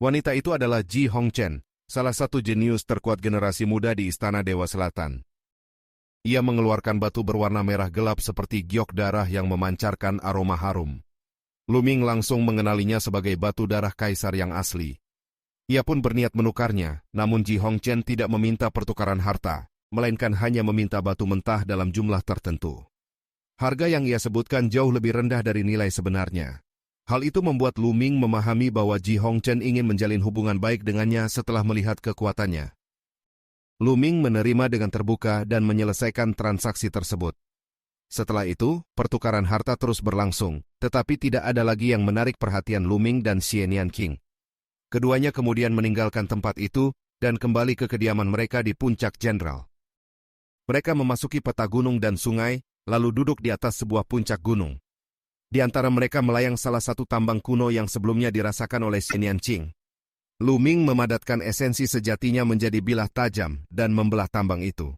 Speaker 1: Wanita itu adalah Ji Hongchen, salah satu jenius terkuat generasi muda di Istana Dewa Selatan. Ia mengeluarkan batu berwarna merah gelap seperti giok darah yang memancarkan aroma harum. Lu Ming langsung mengenalinya sebagai batu darah kaisar yang asli. Ia pun berniat menukarnya, namun Ji Hongchen tidak meminta pertukaran harta, melainkan hanya meminta batu mentah dalam jumlah tertentu. Harga yang ia sebutkan jauh lebih rendah dari nilai sebenarnya. Hal itu membuat Lu Ming memahami bahwa Ji Hongchen ingin menjalin hubungan baik dengannya setelah melihat kekuatannya. Lu Ming menerima dengan terbuka dan menyelesaikan transaksi tersebut. Setelah itu, pertukaran harta terus berlangsung, tetapi tidak ada lagi yang menarik perhatian Lu Ming dan Xian Yanqing. Keduanya kemudian meninggalkan tempat itu dan kembali ke kediaman mereka di Puncak Jenderal. Mereka memasuki peta gunung dan sungai, lalu duduk di atas sebuah puncak gunung. Di antara mereka melayang salah satu tambang kuno yang sebelumnya dirasakan oleh Xian Yanqing. Lu Ming memadatkan esensi sejatinya menjadi bilah tajam dan membelah tambang itu.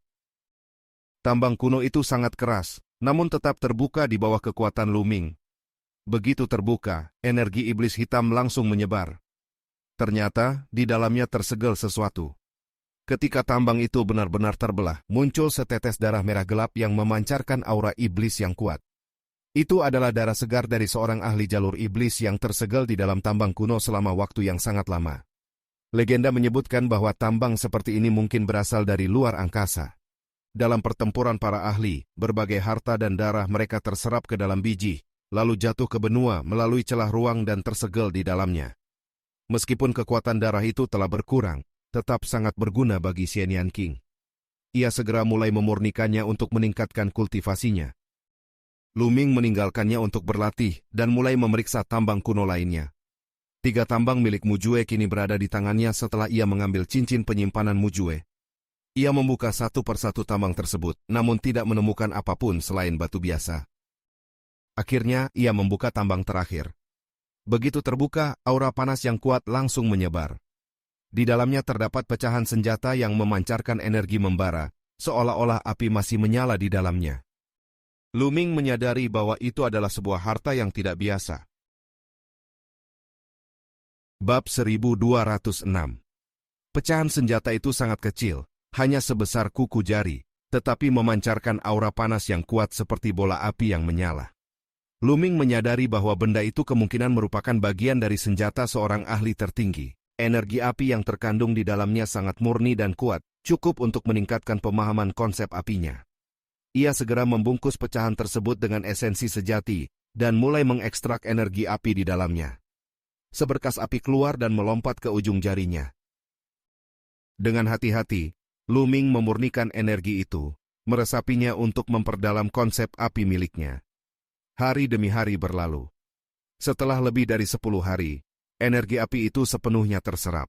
Speaker 1: Tambang kuno itu sangat keras, namun tetap terbuka di bawah kekuatan Lu Ming. Begitu terbuka, energi iblis hitam langsung menyebar. Ternyata, di dalamnya tersegel sesuatu. Ketika tambang itu benar-benar terbelah, muncul setetes darah merah gelap yang memancarkan aura iblis yang kuat. Itu adalah darah segar dari seorang ahli jalur iblis yang tersegel di dalam tambang kuno selama waktu yang sangat lama. Legenda menyebutkan bahwa tambang seperti ini mungkin berasal dari luar angkasa. Dalam pertempuran para ahli, berbagai harta dan darah mereka terserap ke dalam biji, lalu jatuh ke benua melalui celah ruang dan tersegel di dalamnya. Meskipun kekuatan darah itu telah berkurang, tetap sangat berguna bagi Xian Yanqing. Ia segera mulai memurnikannya untuk meningkatkan kultivasinya. Lu Ming meninggalkannya untuk berlatih dan mulai memeriksa tambang kuno lainnya. 3 tambang milik Mu Jue kini berada di tangannya setelah ia mengambil cincin penyimpanan Mu Jue. Ia membuka satu persatu tambang tersebut, namun tidak menemukan apapun selain batu biasa. Akhirnya, ia membuka tambang terakhir. Begitu terbuka, aura panas yang kuat langsung menyebar. Di dalamnya terdapat pecahan senjata yang memancarkan energi membara, seolah-olah api masih menyala di dalamnya. Lu Ming menyadari bahwa itu adalah sebuah harta yang tidak biasa. Bab 1206. Pecahan senjata itu sangat kecil, hanya sebesar kuku jari, tetapi memancarkan aura panas yang kuat seperti bola api yang menyala. Lu Ming menyadari bahwa benda itu kemungkinan merupakan bagian dari senjata seorang ahli tertinggi. Energi api yang terkandung di dalamnya sangat murni dan kuat, cukup untuk meningkatkan pemahaman konsep apinya. Ia segera membungkus pecahan tersebut dengan esensi sejati, dan mulai mengekstrak energi api di dalamnya. Seberkas api keluar dan melompat ke ujung jarinya. Dengan hati-hati, Lu Ming memurnikan energi itu, meresapinya untuk memperdalam konsep api miliknya. Hari demi hari berlalu. Setelah lebih dari 10 hari, energi api itu sepenuhnya terserap.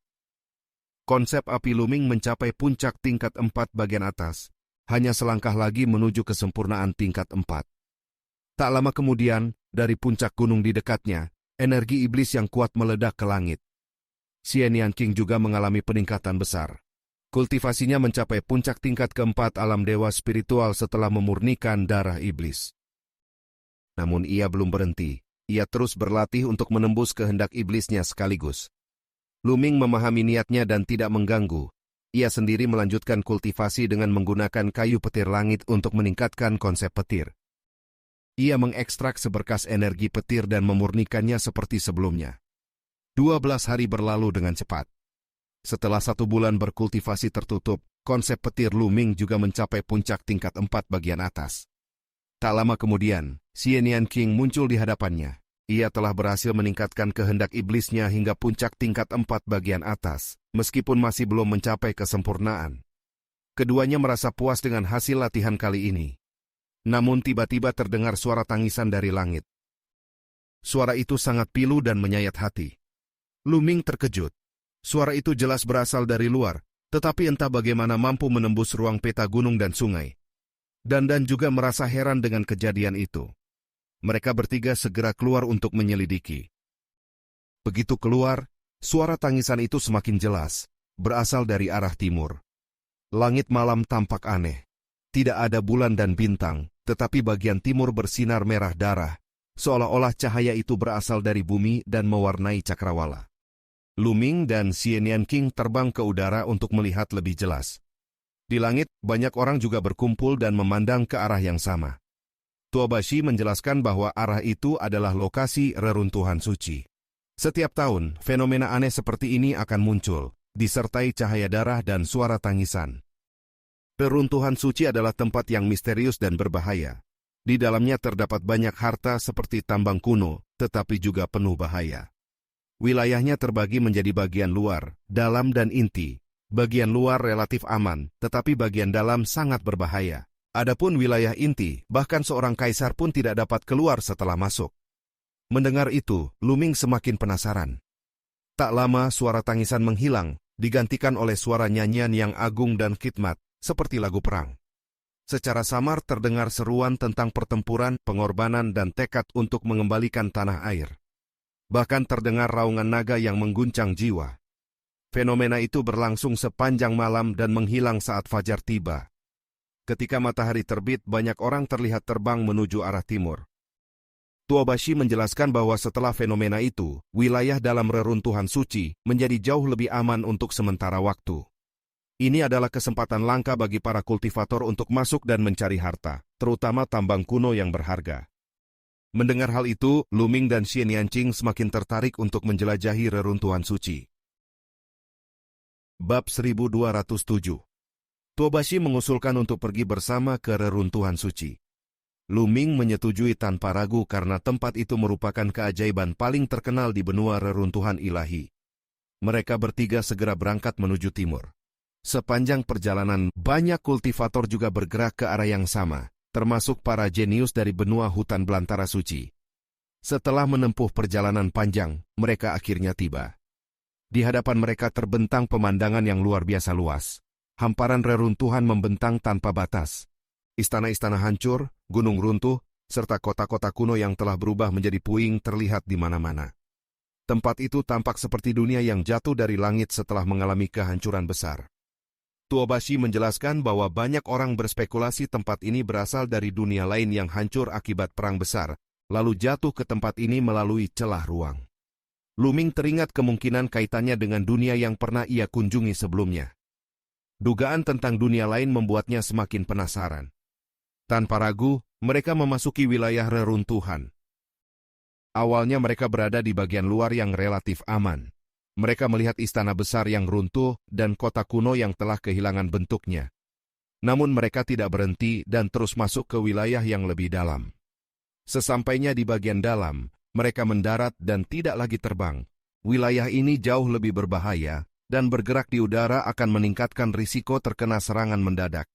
Speaker 1: Konsep api Lu Ming mencapai puncak tingkat 4 bagian atas, hanya selangkah lagi menuju kesempurnaan tingkat 4. Tak lama kemudian, dari puncak gunung di dekatnya, energi iblis yang kuat meledak ke langit. Xian Yanqing juga mengalami peningkatan besar. Kultivasinya mencapai puncak tingkat keempat alam dewa spiritual setelah memurnikan darah iblis. Namun ia belum berhenti, ia terus berlatih untuk menembus kehendak iblisnya sekaligus. Lu Ming memahami niatnya dan tidak mengganggu. Ia sendiri melanjutkan kultivasi dengan menggunakan kayu petir langit untuk meningkatkan konsep petir. Ia mengekstrak seberkas energi petir dan memurnikannya seperti sebelumnya. 12 hari berlalu dengan cepat. Setelah 1 bulan berkultivasi tertutup, konsep petir Luming juga mencapai puncak tingkat 4 bagian atas. Tak lama kemudian, Xie Nianqing muncul di hadapannya. Ia telah berhasil meningkatkan kehendak iblisnya hingga puncak tingkat 4 bagian atas, meskipun masih belum mencapai kesempurnaan. Keduanya merasa puas dengan hasil latihan kali ini. Namun tiba-tiba terdengar suara tangisan dari langit. Suara itu sangat pilu dan menyayat hati. Luming terkejut. Suara itu jelas berasal dari luar, tetapi entah bagaimana mampu menembus ruang peta gunung dan sungai. Dan juga merasa heran dengan kejadian itu. Mereka bertiga segera keluar untuk menyelidiki. Begitu keluar, suara tangisan itu semakin jelas, berasal dari arah timur. Langit malam tampak aneh. Tidak ada bulan dan bintang, tetapi bagian timur bersinar merah darah, seolah-olah cahaya itu berasal dari bumi dan mewarnai cakrawala. Luming dan Xie Nianqing terbang ke udara untuk melihat lebih jelas. Di langit, banyak orang juga berkumpul dan memandang ke arah yang sama. Tuobashi menjelaskan bahwa arah itu adalah lokasi reruntuhan suci. Setiap tahun, fenomena aneh seperti ini akan muncul, disertai cahaya darah dan suara tangisan. Reruntuhan suci adalah tempat yang misterius dan berbahaya. Di dalamnya terdapat banyak harta seperti tambang kuno, tetapi juga penuh bahaya. Wilayahnya terbagi menjadi bagian luar, dalam dan inti. Bagian luar relatif aman, tetapi bagian dalam sangat berbahaya. Adapun wilayah inti, bahkan seorang kaisar pun tidak dapat keluar setelah masuk. Mendengar itu, Luming semakin penasaran. Tak lama suara tangisan menghilang, digantikan oleh suara nyanyian yang agung dan khidmat, seperti lagu perang. Secara samar terdengar seruan tentang pertempuran, pengorbanan dan tekad untuk mengembalikan tanah air. Bahkan terdengar raungan naga yang mengguncang jiwa. Fenomena itu berlangsung sepanjang malam dan menghilang saat fajar tiba. Ketika matahari terbit, banyak orang terlihat terbang menuju arah timur. Tuobashi menjelaskan bahwa setelah fenomena itu, wilayah dalam reruntuhan suci menjadi jauh lebih aman untuk sementara waktu. Ini adalah kesempatan langka bagi para kultivator untuk masuk dan mencari harta, terutama tambang kuno yang berharga. Mendengar hal itu, Luming dan Xie Nianqing semakin tertarik untuk menjelajahi reruntuhan suci. Bab 1207. Tuobashi mengusulkan untuk pergi bersama ke reruntuhan suci. Luming menyetujui tanpa ragu karena tempat itu merupakan keajaiban paling terkenal di benua reruntuhan ilahi. Mereka bertiga segera berangkat menuju timur. Sepanjang perjalanan, banyak kultivator juga bergerak ke arah yang sama, termasuk para jenius dari benua hutan belantara suci. Setelah menempuh perjalanan panjang, mereka akhirnya tiba. Di hadapan mereka terbentang pemandangan yang luar biasa luas. Hamparan reruntuhan membentang tanpa batas. Istana-istana hancur, gunung runtuh, serta kota-kota kuno yang telah berubah menjadi puing terlihat di mana-mana. Tempat itu tampak seperti dunia yang jatuh dari langit setelah mengalami kehancuran besar. Tuobashi menjelaskan bahwa banyak orang berspekulasi tempat ini berasal dari dunia lain yang hancur akibat perang besar, lalu jatuh ke tempat ini melalui celah ruang. Luming teringat kemungkinan kaitannya dengan dunia yang pernah ia kunjungi sebelumnya. Dugaan tentang dunia lain membuatnya semakin penasaran. Tanpa ragu, mereka memasuki wilayah reruntuhan. Awalnya mereka berada di bagian luar yang relatif aman. Mereka melihat istana besar yang runtuh dan kota kuno yang telah kehilangan bentuknya. Namun mereka tidak berhenti dan terus masuk ke wilayah yang lebih dalam. Sesampainya di bagian dalam, mereka mendarat dan tidak lagi terbang. Wilayah ini jauh lebih berbahaya, dan bergerak di udara akan meningkatkan risiko terkena serangan mendadak.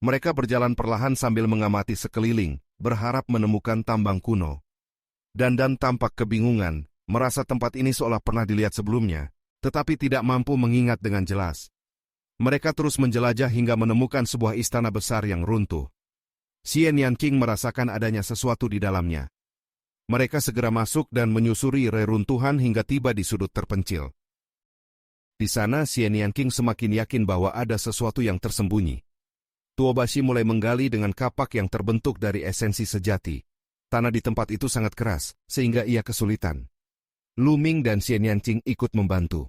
Speaker 1: Mereka berjalan perlahan sambil mengamati sekeliling, berharap menemukan tambang kuno. Dan tampak kebingungan, merasa tempat ini seolah pernah dilihat sebelumnya, tetapi tidak mampu mengingat dengan jelas. Mereka terus menjelajah hingga menemukan sebuah istana besar yang runtuh. Xie Nianqing merasakan adanya sesuatu di dalamnya. Mereka segera masuk dan menyusuri reruntuhan hingga tiba di sudut terpencil. Di sana Xie Nianqing semakin yakin bahwa ada sesuatu yang tersembunyi. Tuobashi mulai menggali dengan kapak yang terbentuk dari esensi sejati. Tanah di tempat itu sangat keras, sehingga ia kesulitan. Luming dan Xie Nianqing ikut membantu.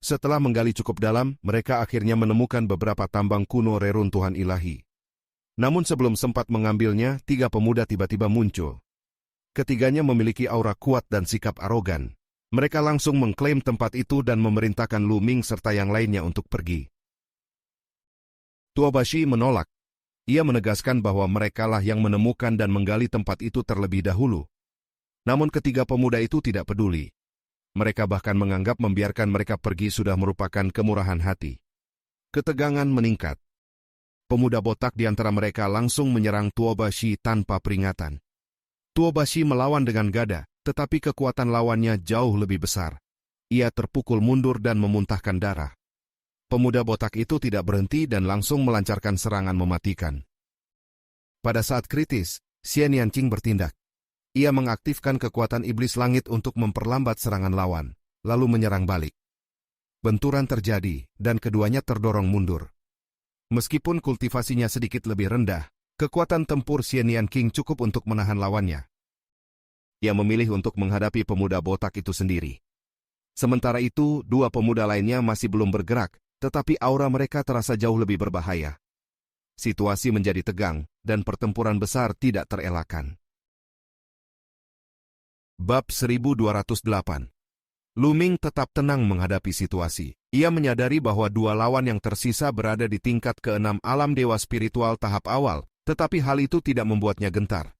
Speaker 1: Setelah menggali cukup dalam, mereka akhirnya menemukan beberapa tambang kuno reruntuhan ilahi. Namun sebelum sempat mengambilnya, 3 pemuda tiba-tiba muncul. Ketiganya memiliki aura kuat dan sikap arogan. Mereka langsung mengklaim tempat itu dan memerintahkan Lu Ming serta yang lainnya untuk pergi. Tuobashi menolak. Ia menegaskan bahwa merekalah yang menemukan dan menggali tempat itu terlebih dahulu. Namun ketiga pemuda itu tidak peduli. Mereka bahkan menganggap membiarkan mereka pergi sudah merupakan kemurahan hati. Ketegangan meningkat. Pemuda botak di antara mereka langsung menyerang Tuobashi tanpa peringatan. Tuobashi melawan dengan gada, tetapi kekuatan lawannya jauh lebih besar. Ia terpukul mundur dan memuntahkan darah. Pemuda botak itu tidak berhenti dan langsung melancarkan serangan mematikan. Pada saat kritis, Xian Yanqing bertindak. Ia mengaktifkan kekuatan iblis langit untuk memperlambat serangan lawan, lalu menyerang balik. Benturan terjadi, dan keduanya terdorong mundur. Meskipun kultivasinya sedikit lebih rendah, kekuatan tempur Xian Yanqing cukup untuk menahan lawannya. Ia memilih untuk menghadapi pemuda botak itu sendiri. Sementara itu, dua pemuda lainnya masih belum bergerak, tetapi aura mereka terasa jauh lebih berbahaya. Situasi menjadi tegang, dan pertempuran besar tidak terelakkan. Bab 1208. Lu Ming tetap tenang menghadapi situasi. Ia menyadari bahwa dua lawan yang tersisa berada di tingkat ke-6 alam dewa spiritual tahap awal, tetapi hal itu tidak membuatnya gentar.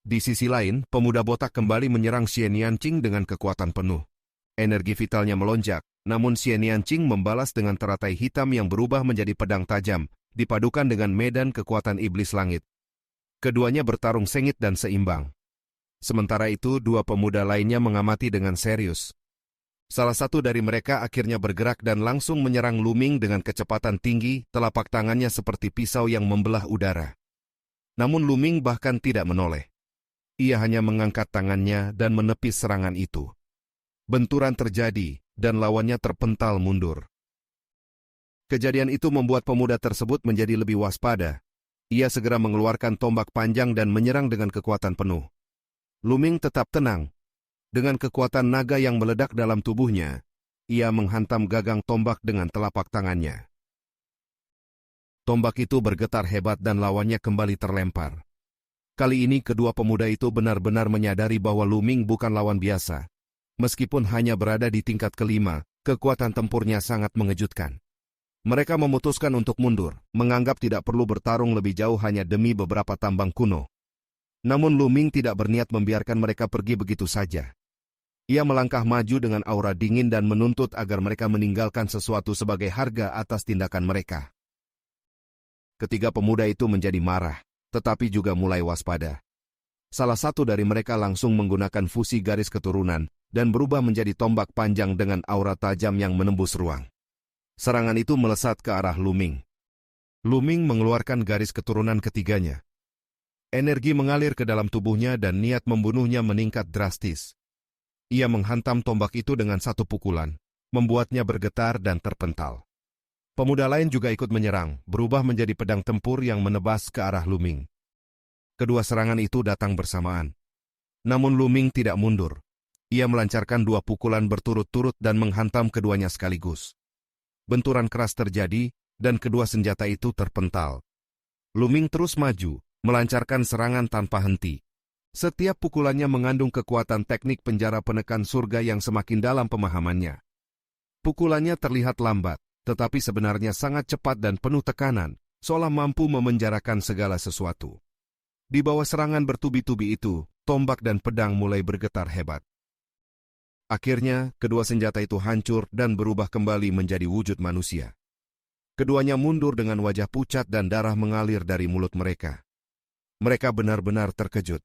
Speaker 1: Di sisi lain, pemuda botak kembali menyerang Xian Yanqing dengan kekuatan penuh. Energi vitalnya melonjak, namun Xian Yanqing membalas dengan teratai hitam yang berubah menjadi pedang tajam, dipadukan dengan medan kekuatan iblis langit. Keduanya bertarung sengit dan seimbang. Sementara itu, dua pemuda lainnya mengamati dengan serius. Salah satu dari mereka akhirnya bergerak dan langsung menyerang Lu Ming dengan kecepatan tinggi, telapak tangannya seperti pisau yang membelah udara. Namun Lu Ming bahkan tidak menoleh. Ia hanya mengangkat tangannya dan menepis serangan itu. Benturan terjadi, dan lawannya terpental mundur. Kejadian itu membuat pemuda tersebut menjadi lebih waspada. Ia segera mengeluarkan tombak panjang dan menyerang dengan kekuatan penuh. Lu Ming tetap tenang. Dengan kekuatan naga yang meledak dalam tubuhnya, ia menghantam gagang tombak dengan telapak tangannya. Tombak itu bergetar hebat dan lawannya kembali terlempar. Kali ini kedua pemuda itu benar-benar menyadari bahwa Lu Ming bukan lawan biasa. Meskipun hanya berada di tingkat ke-5, kekuatan tempurnya sangat mengejutkan. Mereka memutuskan untuk mundur, menganggap tidak perlu bertarung lebih jauh hanya demi beberapa tambang kuno. Namun Lu Ming tidak berniat membiarkan mereka pergi begitu saja. Ia melangkah maju dengan aura dingin dan menuntut agar mereka meninggalkan sesuatu sebagai harga atas tindakan mereka. Ketiga pemuda itu menjadi marah, tetapi juga mulai waspada. Salah satu dari mereka langsung menggunakan fusi garis keturunan dan berubah menjadi tombak panjang dengan aura tajam yang menembus ruang. Serangan itu melesat ke arah Lu Ming. Lu Ming mengeluarkan garis keturunan ketiganya. Energi mengalir ke dalam tubuhnya dan niat membunuhnya meningkat drastis. Ia menghantam tombak itu dengan satu pukulan, membuatnya bergetar dan terpental. Pemuda lain juga ikut menyerang, berubah menjadi pedang tempur yang menebas ke arah Lu Ming. Kedua serangan itu datang bersamaan. Namun Lu Ming tidak mundur. Ia melancarkan dua pukulan berturut-turut dan menghantam keduanya sekaligus. Benturan keras terjadi, dan kedua senjata itu terpental. Lu Ming terus maju, melancarkan serangan tanpa henti. Setiap pukulannya mengandung kekuatan teknik penjara penekan surga yang semakin dalam pemahamannya. Pukulannya terlihat lambat, tetapi sebenarnya sangat cepat dan penuh tekanan, seolah mampu memenjarakan segala sesuatu. Di bawah serangan bertubi-tubi itu, tombak dan pedang mulai bergetar hebat. Akhirnya, kedua senjata itu hancur dan berubah kembali menjadi wujud manusia. Keduanya mundur dengan wajah pucat dan darah mengalir dari mulut mereka. Mereka benar-benar terkejut.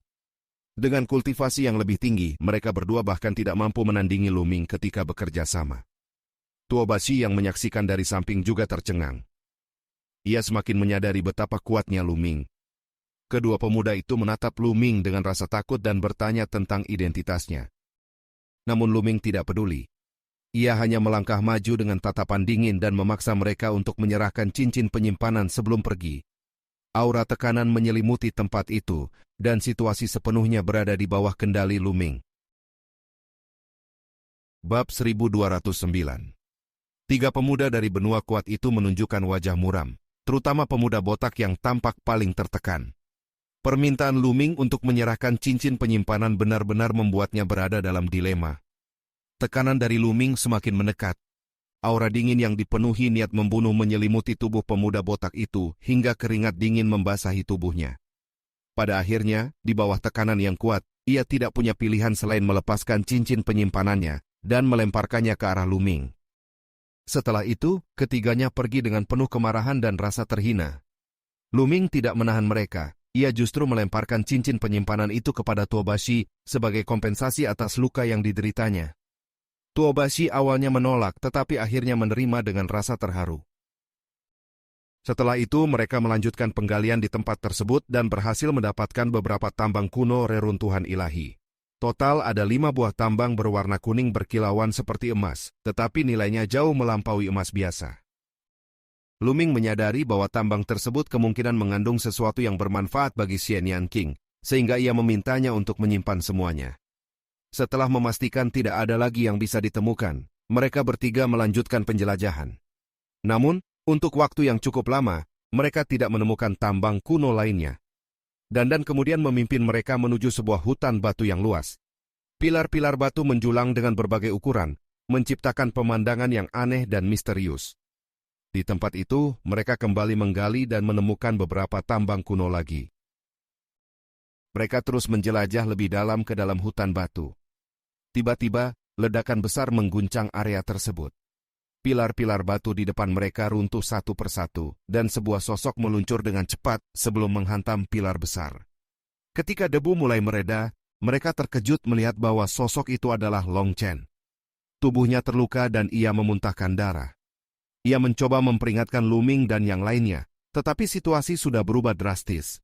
Speaker 1: Dengan kultivasi yang lebih tinggi, mereka berdua bahkan tidak mampu menandingi Lu Ming ketika bekerja sama. Tuobashi yang menyaksikan dari samping juga tercengang. Ia semakin menyadari betapa kuatnya Lu Ming. Kedua pemuda itu menatap Lu Ming dengan rasa takut dan bertanya tentang identitasnya. Namun Lu Ming tidak peduli. Ia hanya melangkah maju dengan tatapan dingin dan memaksa mereka untuk menyerahkan cincin penyimpanan sebelum pergi. Aura tekanan menyelimuti tempat itu, dan situasi sepenuhnya berada di bawah kendali Lu Ming. Bab 1209. Tiga pemuda dari benua kuat itu menunjukkan wajah muram, terutama pemuda botak yang tampak paling tertekan. Permintaan Lu Ming untuk menyerahkan cincin penyimpanan benar-benar membuatnya berada dalam dilema. Tekanan dari Luming semakin mendekat. Aura dingin yang dipenuhi niat membunuh menyelimuti tubuh pemuda botak itu hingga keringat dingin membasahi tubuhnya. Pada akhirnya, di bawah tekanan yang kuat, ia tidak punya pilihan selain melepaskan cincin penyimpanannya dan melemparkannya ke arah Luming. Setelah itu, ketiganya pergi dengan penuh kemarahan dan rasa terhina. Luming tidak menahan mereka, ia justru melemparkan cincin penyimpanan itu kepada Tuobashi sebagai kompensasi atas luka yang dideritanya. Tuobashi awalnya menolak tetapi akhirnya menerima dengan rasa terharu. Setelah itu mereka melanjutkan penggalian di tempat tersebut dan berhasil mendapatkan beberapa tambang kuno reruntuhan ilahi. Total ada 5 buah tambang berwarna kuning berkilauan seperti emas, tetapi nilainya jauh melampaui emas biasa. Luming menyadari bahwa tambang tersebut kemungkinan mengandung sesuatu yang bermanfaat bagi Xian King, sehingga ia memintanya untuk menyimpan semuanya. Setelah memastikan tidak ada lagi yang bisa ditemukan, mereka bertiga melanjutkan penjelajahan. Namun, untuk waktu yang cukup lama, mereka tidak menemukan tambang kuno lainnya. Dandan kemudian memimpin mereka menuju sebuah hutan batu yang luas. Pilar-pilar batu menjulang dengan berbagai ukuran, menciptakan pemandangan yang aneh dan misterius. Di tempat itu, mereka kembali menggali dan menemukan beberapa tambang kuno lagi. Mereka terus menjelajah lebih dalam ke dalam hutan batu. Tiba-tiba, ledakan besar mengguncang area tersebut. Pilar-pilar batu di depan mereka runtuh satu persatu, dan sebuah sosok meluncur dengan cepat sebelum menghantam pilar besar. Ketika debu mulai mereda, mereka terkejut melihat bahwa sosok itu adalah Long Chen. Tubuhnya terluka dan ia memuntahkan darah. Ia mencoba memperingatkan Luming dan yang lainnya, tetapi situasi sudah berubah drastis.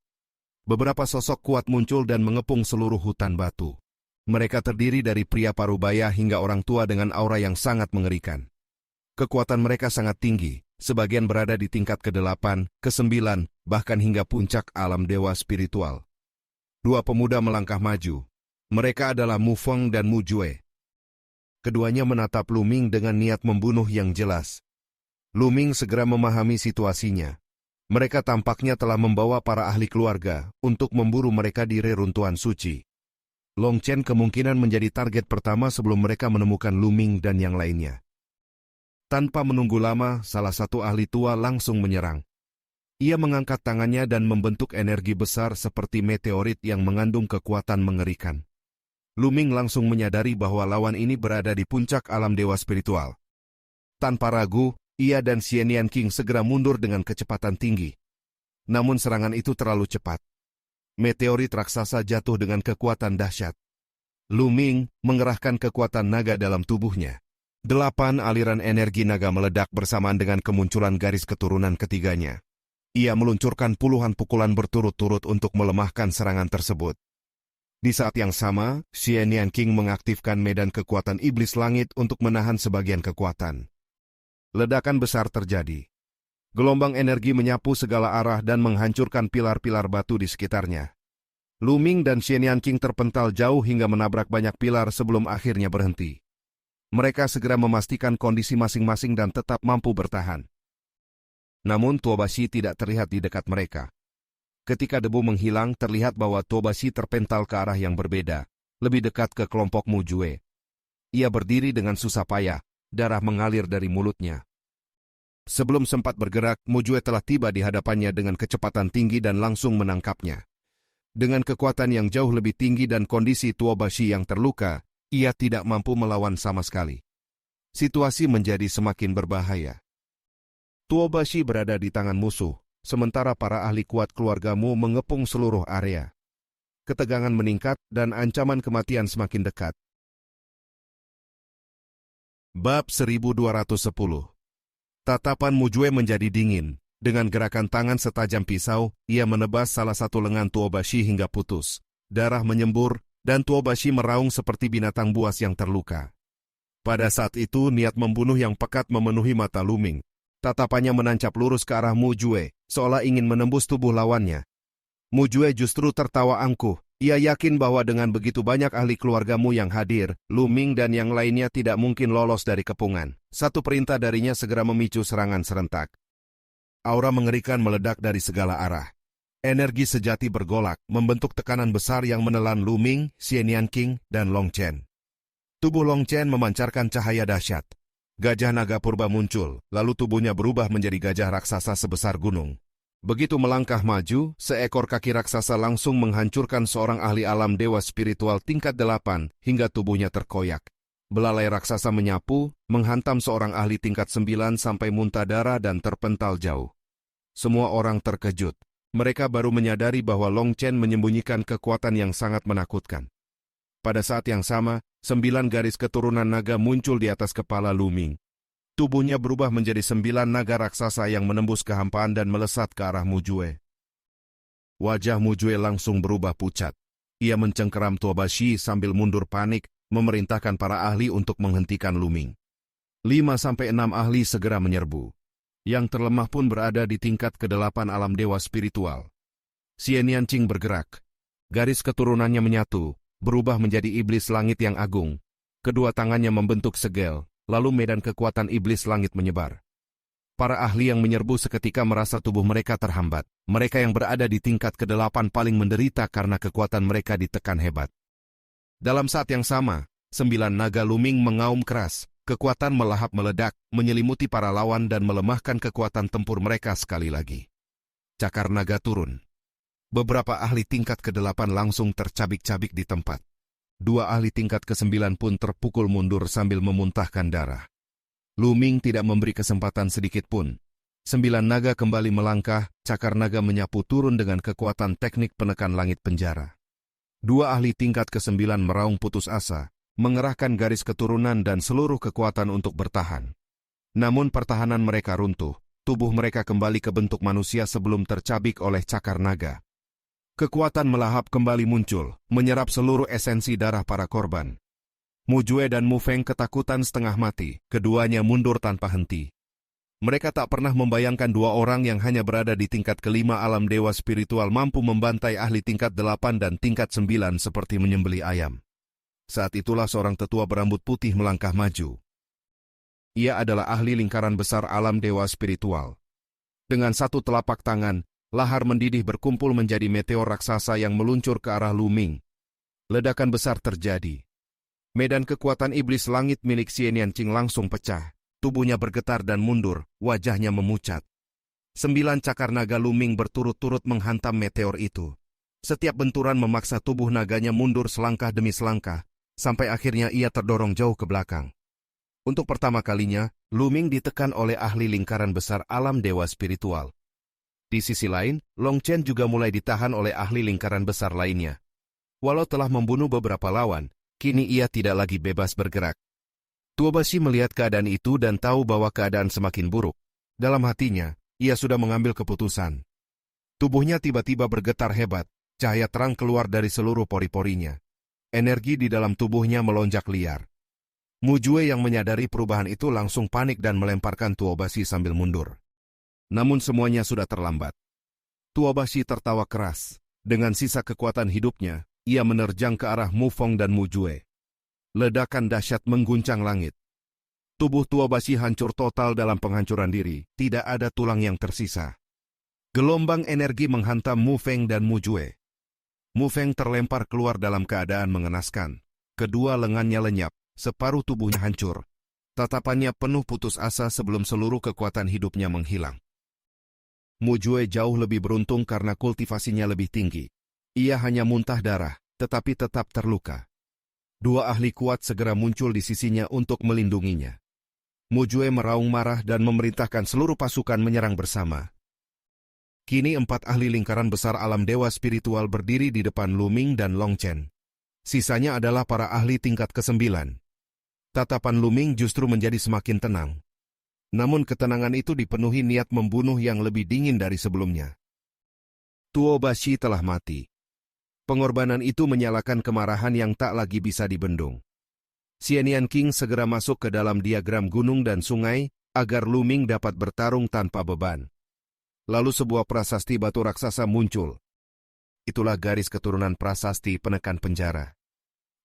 Speaker 1: Beberapa sosok kuat muncul dan mengepung seluruh hutan batu. Mereka terdiri dari pria parubaya hingga orang tua dengan aura yang sangat mengerikan. Kekuatan mereka sangat tinggi, sebagian berada di tingkat ke-8, ke-9, bahkan hingga puncak alam dewa spiritual. 2 pemuda melangkah maju. Mereka adalah Mu Feng dan Mu Jue. Keduanya menatap Luming dengan niat membunuh yang jelas. Luming segera memahami situasinya. Mereka tampaknya telah membawa para ahli keluarga untuk memburu mereka di reruntuhan suci. Long Chen kemungkinan menjadi target pertama sebelum mereka menemukan Luming dan yang lainnya. Tanpa menunggu lama, salah satu ahli tua langsung menyerang. Ia mengangkat tangannya dan membentuk energi besar seperti meteorit yang mengandung kekuatan mengerikan. Luming langsung menyadari bahwa lawan ini berada di puncak alam dewa spiritual. Tanpa ragu, ia dan Xian King segera mundur dengan kecepatan tinggi. Namun serangan itu terlalu cepat. Meteorit raksasa jatuh dengan kekuatan dahsyat. Luming mengerahkan kekuatan naga dalam tubuhnya. 8 aliran energi naga meledak bersamaan dengan kemunculan garis keturunan ketiganya. Ia meluncurkan puluhan pukulan berturut-turut untuk melemahkan serangan tersebut. Di saat yang sama, Xian King mengaktifkan medan kekuatan iblis langit untuk menahan sebagian kekuatan. Ledakan besar terjadi. Gelombang energi menyapu segala arah dan menghancurkan pilar-pilar batu di sekitarnya. Luming dan Xian King terpental jauh hingga menabrak banyak pilar sebelum akhirnya berhenti. Mereka segera memastikan kondisi masing-masing dan tetap mampu bertahan. Namun Tuobashi tidak terlihat di dekat mereka. Ketika debu menghilang, terlihat bahwa Tuobashi terpental ke arah yang berbeda, lebih dekat ke kelompok Mu Jue. Ia berdiri dengan susah payah, darah mengalir dari mulutnya. Sebelum sempat bergerak, Mu Jue telah tiba di hadapannya dengan kecepatan tinggi dan langsung menangkapnya. Dengan kekuatan yang jauh lebih tinggi dan kondisi Tuobashi yang terluka, ia tidak mampu melawan sama sekali. Situasi menjadi semakin berbahaya. Tuobashi berada di tangan musuh, sementara para ahli kuat keluargamu mengepung seluruh area. Ketegangan meningkat dan ancaman kematian semakin dekat. Bab 1210. Tatapan Mu Jue menjadi dingin. Dengan gerakan tangan setajam pisau, ia menebas salah satu lengan Tuobashi hingga putus. Darah menyembur, dan Tuobashi meraung seperti binatang buas yang terluka. Pada saat itu, niat membunuh yang pekat memenuhi mata Luming. Tatapannya menancap lurus ke arah Mu Jue, seolah ingin menembus tubuh lawannya. Mu Jue justru tertawa angkuh. Ia yakin bahwa dengan begitu banyak ahli keluargamu yang hadir, Luming dan yang lainnya tidak mungkin lolos dari kepungan. Satu perintah darinya segera memicu serangan serentak. Aura mengerikan meledak dari segala arah. Energi sejati bergolak, membentuk tekanan besar yang menelan Luming, Xian King, dan Long Chen. Tubuh Long Chen memancarkan cahaya dahsyat. Gajah naga purba muncul, lalu tubuhnya berubah menjadi gajah raksasa sebesar gunung. Begitu melangkah maju, seekor kaki raksasa langsung menghancurkan seorang ahli alam dewa spiritual tingkat 8 hingga tubuhnya terkoyak. Belalai raksasa menyapu, menghantam seorang ahli tingkat 9 sampai muntah darah dan terpental jauh. Semua orang terkejut. Mereka baru menyadari bahwa Long Chen menyembunyikan kekuatan yang sangat menakutkan. Pada saat yang sama, 9 garis keturunan naga muncul di atas kepala Lu Ming. Tubuhnya berubah menjadi 9 naga raksasa yang menembus kehampaan dan melesat ke arah Mu Jue. Wajah Mu Jue langsung berubah pucat. Ia mencengkeram Tuobashi sambil mundur panik, memerintahkan para ahli untuk menghentikan Lu Ming. 5-6 ahli segera menyerbu. Yang terlemah pun berada di tingkat ke-8 alam dewa spiritual. Xian Yanqing bergerak. Garis keturunannya menyatu, berubah menjadi iblis langit yang agung. Kedua tangannya membentuk segel, lalu medan kekuatan iblis langit menyebar. Para ahli yang menyerbu seketika merasa tubuh mereka terhambat. Mereka yang berada di tingkat ke-8 paling menderita karena kekuatan mereka ditekan hebat. Dalam saat yang sama, 9 naga Lu Ming mengaum keras. Kekuatan melahap meledak, menyelimuti para lawan dan melemahkan kekuatan tempur mereka sekali lagi. Cakar naga turun. Beberapa ahli tingkat ke-8 langsung tercabik-cabik di tempat. 2 ahli tingkat ke-9 pun terpukul mundur sambil memuntahkan darah. Lu Ming tidak memberi kesempatan sedikit pun. 9 naga kembali melangkah, cakar naga menyapu turun dengan kekuatan teknik penekan langit penjara. 2 ahli tingkat ke-9 meraung putus asa, mengerahkan garis keturunan dan seluruh kekuatan untuk bertahan. Namun pertahanan mereka runtuh, tubuh mereka kembali ke bentuk manusia sebelum tercabik oleh cakar naga. Kekuatan melahap kembali muncul, menyerap seluruh esensi darah para korban. Mu Jue dan Mu Feng ketakutan setengah mati, keduanya mundur tanpa henti. Mereka tak pernah membayangkan 2 orang yang hanya berada di tingkat ke-5 alam dewa spiritual mampu membantai ahli tingkat 8 dan tingkat 9 seperti menyembelih ayam. Saat itulah seorang tetua berambut putih melangkah maju. Ia adalah ahli lingkaran besar alam dewa spiritual. Dengan satu telapak tangan, lahar mendidih berkumpul menjadi meteor raksasa yang meluncur ke arah Lu Ming. Ledakan besar terjadi. Medan kekuatan iblis langit milik Xian Yanqing langsung pecah. Tubuhnya bergetar dan mundur, wajahnya memucat. 9 cakar naga Lu Ming berturut-turut menghantam meteor itu. Setiap benturan memaksa tubuh naganya mundur selangkah demi selangkah, sampai akhirnya ia terdorong jauh ke belakang. Untuk pertama kalinya, Lu Ming ditekan oleh ahli lingkaran besar alam dewa spiritual. Di sisi lain, Long Chen juga mulai ditahan oleh ahli lingkaran besar lainnya. Walau telah membunuh beberapa lawan, kini ia tidak lagi bebas bergerak. Tuobashi melihat keadaan itu dan tahu bahwa keadaan semakin buruk. Dalam hatinya, ia sudah mengambil keputusan. Tubuhnya tiba-tiba bergetar hebat, cahaya terang keluar dari seluruh pori-porinya. Energi di dalam tubuhnya melonjak liar. Mu Jue yang menyadari perubahan itu langsung panik dan melemparkan Tuobashi sambil mundur. Namun semuanya sudah terlambat. Tuobashi tertawa keras. Dengan sisa kekuatan hidupnya, ia menerjang ke arah Mu Feng dan Mu Jue. Ledakan dahsyat mengguncang langit. Tubuh Tuobashi hancur total dalam penghancuran diri, tidak ada tulang yang tersisa. Gelombang energi menghantam Mu Feng dan Mu Jue. Mu Feng terlempar keluar dalam keadaan mengenaskan. Kedua lengannya lenyap, separuh tubuhnya hancur. Tatapannya penuh putus asa sebelum seluruh kekuatan hidupnya menghilang. Mu Jue jauh lebih beruntung karena kultivasinya lebih tinggi. Ia hanya muntah darah, tetapi tetap terluka. 2 ahli kuat segera muncul di sisinya untuk melindunginya. Mu Jue meraung marah dan memerintahkan seluruh pasukan menyerang bersama. Kini 4 ahli lingkaran besar alam dewa spiritual berdiri di depan Lu Ming dan Long Chen. Sisanya adalah para ahli tingkat ke-9. Tatapan Lu Ming justru menjadi semakin tenang. Namun ketenangan itu dipenuhi niat membunuh yang lebih dingin dari sebelumnya. Tuobashi telah mati. Pengorbanan itu menyalakan kemarahan yang tak lagi bisa dibendung. Xian Yanqing segera masuk ke dalam diagram gunung dan sungai, agar Lu Ming dapat bertarung tanpa beban. Lalu sebuah prasasti batu raksasa muncul. Itulah garis keturunan prasasti penekan penjara.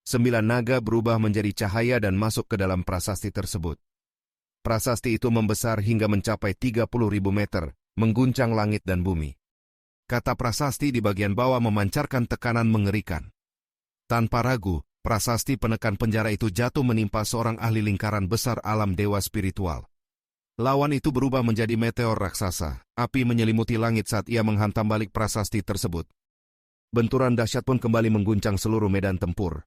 Speaker 1: 9 naga berubah menjadi cahaya dan masuk ke dalam prasasti tersebut. Prasasti itu membesar hingga mencapai 30.000 meter, mengguncang langit dan bumi. Kata prasasti di bagian bawah memancarkan tekanan mengerikan. Tanpa ragu, prasasti penekan penjara itu jatuh menimpa seorang ahli lingkaran besar alam dewa spiritual. Lawan itu berubah menjadi meteor raksasa. Api menyelimuti langit saat ia menghantam balik prasasti tersebut. Benturan dahsyat pun kembali mengguncang seluruh medan tempur.